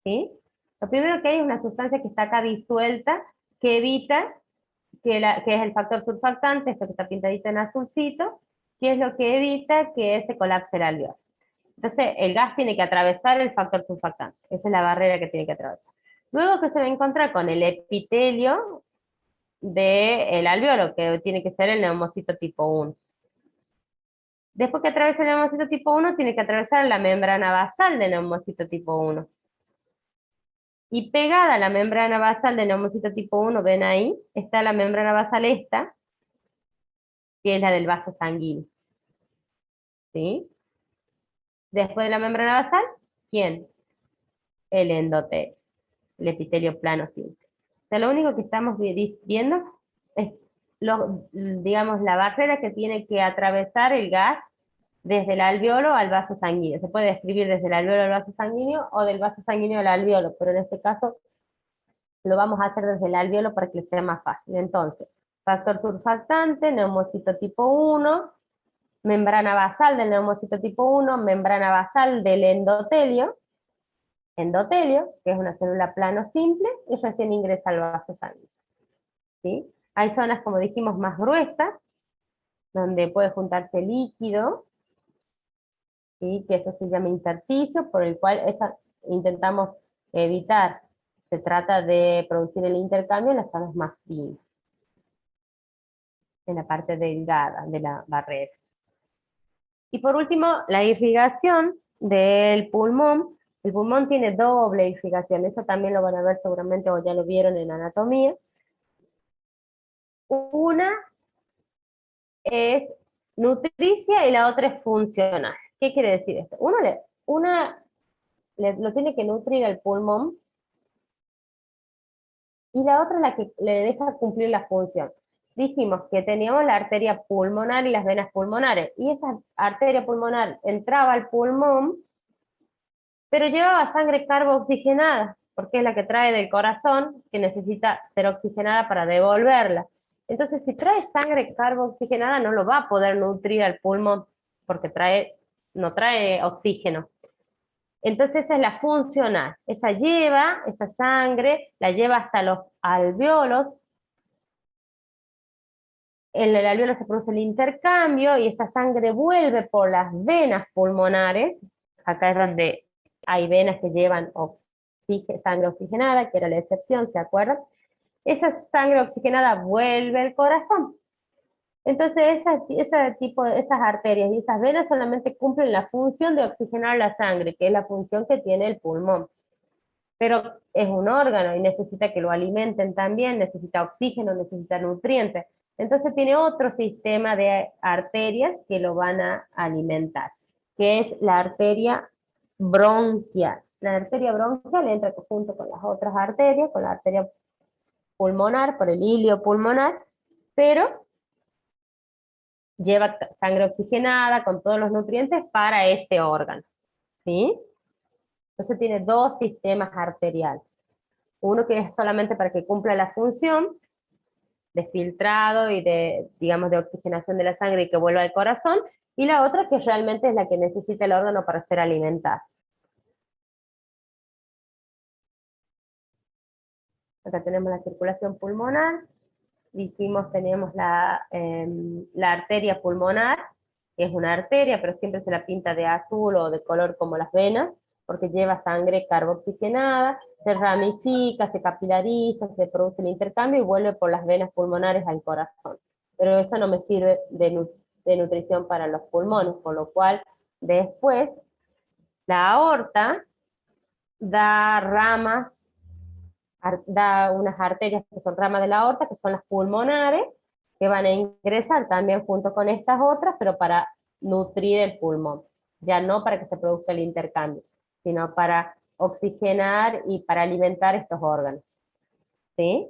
¿sí? Lo primero que hay es una sustancia que está acá disuelta, que evita, que es el factor surfactante, esto que está pintadito en azulcito, que es lo que evita que se colapse el alveolo. Entonces el gas tiene que atravesar el factor surfactante, esa es la barrera que tiene que atravesar. Luego que se va a encontrar con el epitelio del alveolo, que tiene que ser el neumocito tipo 1. Después que atraviesa el neumocito tipo 1, tiene que atravesar la membrana basal del neumocito tipo 1. Y pegada a la membrana basal del neumocito tipo 1, ven ahí, está la membrana basal esta, que es la del vaso sanguíneo. ¿Sí? Después de la membrana basal, ¿quién? El endotelio, el epitelio plano simple. O sea, lo único que estamos viendo es, digamos, la barrera que tiene que atravesar el gas desde el alveolo al vaso sanguíneo. Se puede escribir desde el alveolo al vaso sanguíneo o del vaso sanguíneo al alveolo, pero en este caso lo vamos a hacer desde el alveolo para que sea más fácil. Entonces, factor surfactante, neumocito tipo 1, membrana basal del neumocito tipo 1, membrana basal del endotelio, que es una célula plano simple, y recién ingresa al vaso sanguíneo. ¿Sí? Hay zonas, como dijimos, más gruesas, donde puede juntarse líquido, ¿sí? Que eso se llama intersticio, por el cual intentamos evitar. Se trata de producir el intercambio en las zonas más finas, en la parte delgada de la barrera. Y por último, la irrigación del pulmón. El pulmón tiene doble irrigación, eso también lo van a ver seguramente o ya lo vieron en anatomía. Una es nutricia y la otra es funcional. ¿Qué quiere decir esto? Una lo tiene que nutrir el pulmón y la otra es la que le deja cumplir la función. Dijimos que teníamos la arteria pulmonar y las venas pulmonares, y esa arteria pulmonar entraba al pulmón, pero llevaba sangre carbooxigenada, porque es la que trae del corazón, que necesita ser oxigenada para devolverla. Entonces, si trae sangre carbooxigenada, no lo va a poder nutrir al pulmón, porque no trae oxígeno. Entonces esa es la funcional, esa sangre, la lleva hasta los alveolos, en el alveolo se produce el intercambio y esa sangre vuelve por las venas pulmonares, acá es donde hay venas que llevan sangre oxigenada, que era la excepción, ¿se acuerdan? Esa sangre oxigenada vuelve al corazón. Entonces esas arterias y esas venas solamente cumplen la función de oxigenar la sangre, que es la función que tiene el pulmón. Pero es un órgano y necesita que lo alimenten también, necesita oxígeno, necesita nutrientes. Entonces tiene otro sistema de arterias que lo van a alimentar, que es la arteria bronquial. La arteria bronquial entra junto con las otras arterias, con la arteria pulmonar, por el ilio pulmonar, pero lleva sangre oxigenada con todos los nutrientes para este órgano, ¿sí? Entonces tiene dos sistemas arteriales. Uno que es solamente para que cumpla la función de filtrado y digamos, de oxigenación de la sangre y que vuelva al corazón, y la otra que realmente es la que necesita el órgano para ser alimentado. Acá tenemos la circulación pulmonar, dijimos tenemos la arteria pulmonar, que es una arteria, pero siempre se la pinta de azul o de color como las venas, porque lleva sangre carbooxigenada, se ramifica, se capilariza, se produce el intercambio y vuelve por las venas pulmonares al corazón. Pero eso no me sirve de nutrición para los pulmones, por lo cual después la aorta da ramas, da unas arterias que son ramas de la aorta, que son las pulmonares, que van a ingresar también junto con estas otras, pero para nutrir el pulmón, ya no para que se produzca el intercambio, sino para oxigenar y para alimentar estos órganos. ¿Sí?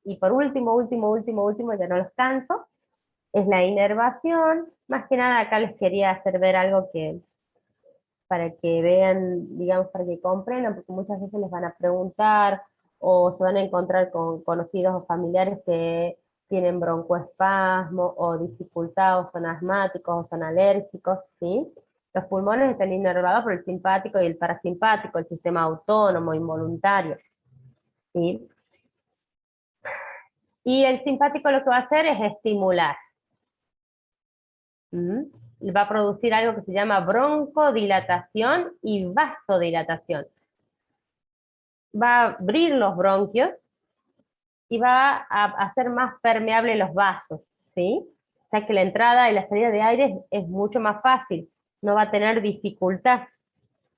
Y por último, ya no los canso, es la inervación. Más que nada acá les quería hacer ver algo para que vean, digamos, para que comprendan, porque muchas veces les van a preguntar o se van a encontrar con conocidos o familiares que tienen broncoespasmo o dificultad, o son asmáticos, o son alérgicos, ¿sí? Los pulmones están inervados por el simpático y el parasimpático, el sistema autónomo, involuntario, ¿sí? Y el simpático lo que va a hacer es estimular. Va a producir algo que se llama broncodilatación y vasodilatación. Va a abrir los bronquios y va a hacer más permeables los vasos, ¿sí? O sea que la entrada y la salida de aire es mucho más fácil, no va a tener dificultad.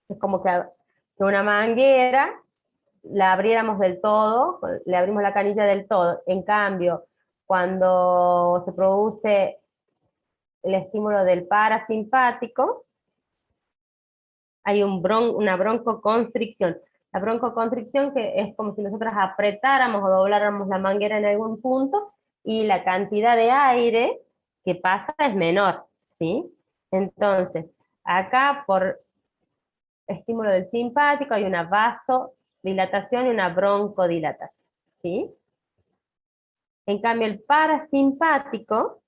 Es como que una manguera la abriéramos del todo, le abrimos la canilla del todo. En cambio, cuando se produce el estímulo del parasimpático, hay una broncoconstricción. La broncoconstricción que es como si nosotros apretáramos o dobláramos la manguera en algún punto y la cantidad de aire que pasa es menor, ¿sí? Entonces, acá por estímulo del simpático hay una vasodilatación y una broncodilatación, ¿sí? En cambio, el parasimpático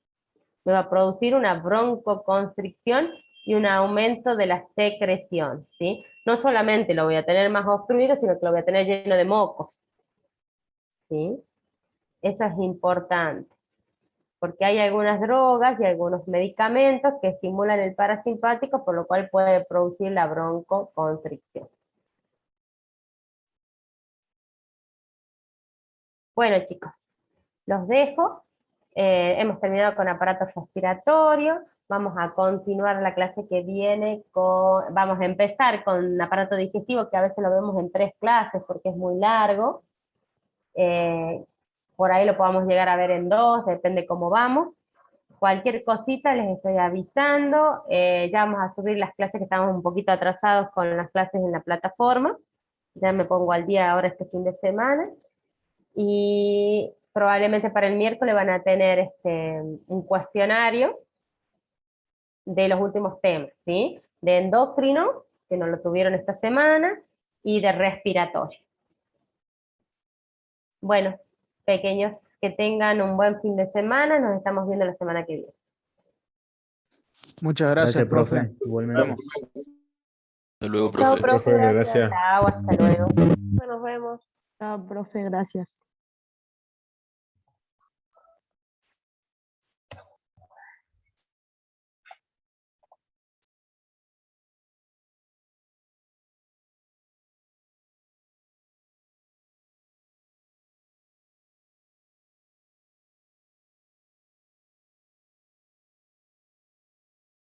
me va a producir una broncoconstricción y un aumento de la secreción, ¿sí? No solamente lo voy a tener más obstruido, sino que lo voy a tener lleno de mocos, ¿sí? Eso es importante, porque hay algunas drogas y algunos medicamentos que estimulan el parasimpático, por lo cual puede producir la broncoconstricción. Bueno, chicos, los dejo. Hemos terminado con aparatos respiratorios. Vamos a continuar la clase que viene vamos a empezar con aparato digestivo, que a veces lo vemos en 3 clases porque es muy largo. Por ahí lo podamos llegar a ver en 2, depende cómo vamos. Cualquier cosita les estoy avisando. Ya vamos a subir las clases que estamos un poquito atrasados con las clases en la plataforma. Ya me pongo al día ahora este fin de semana. Y probablemente para el miércoles van a tener un cuestionario de los últimos temas, ¿sí? De endocrino, que no lo tuvieron esta semana, y de respiratorio. Bueno, pequeños, que tengan un buen fin de semana, nos estamos viendo la semana que viene. Muchas gracias, profe. Igualmente. Vamos. Hasta luego, Chao, profe. profe, gracias. Gracias. Chao, hasta luego. Nos vemos. Chao, profe, gracias.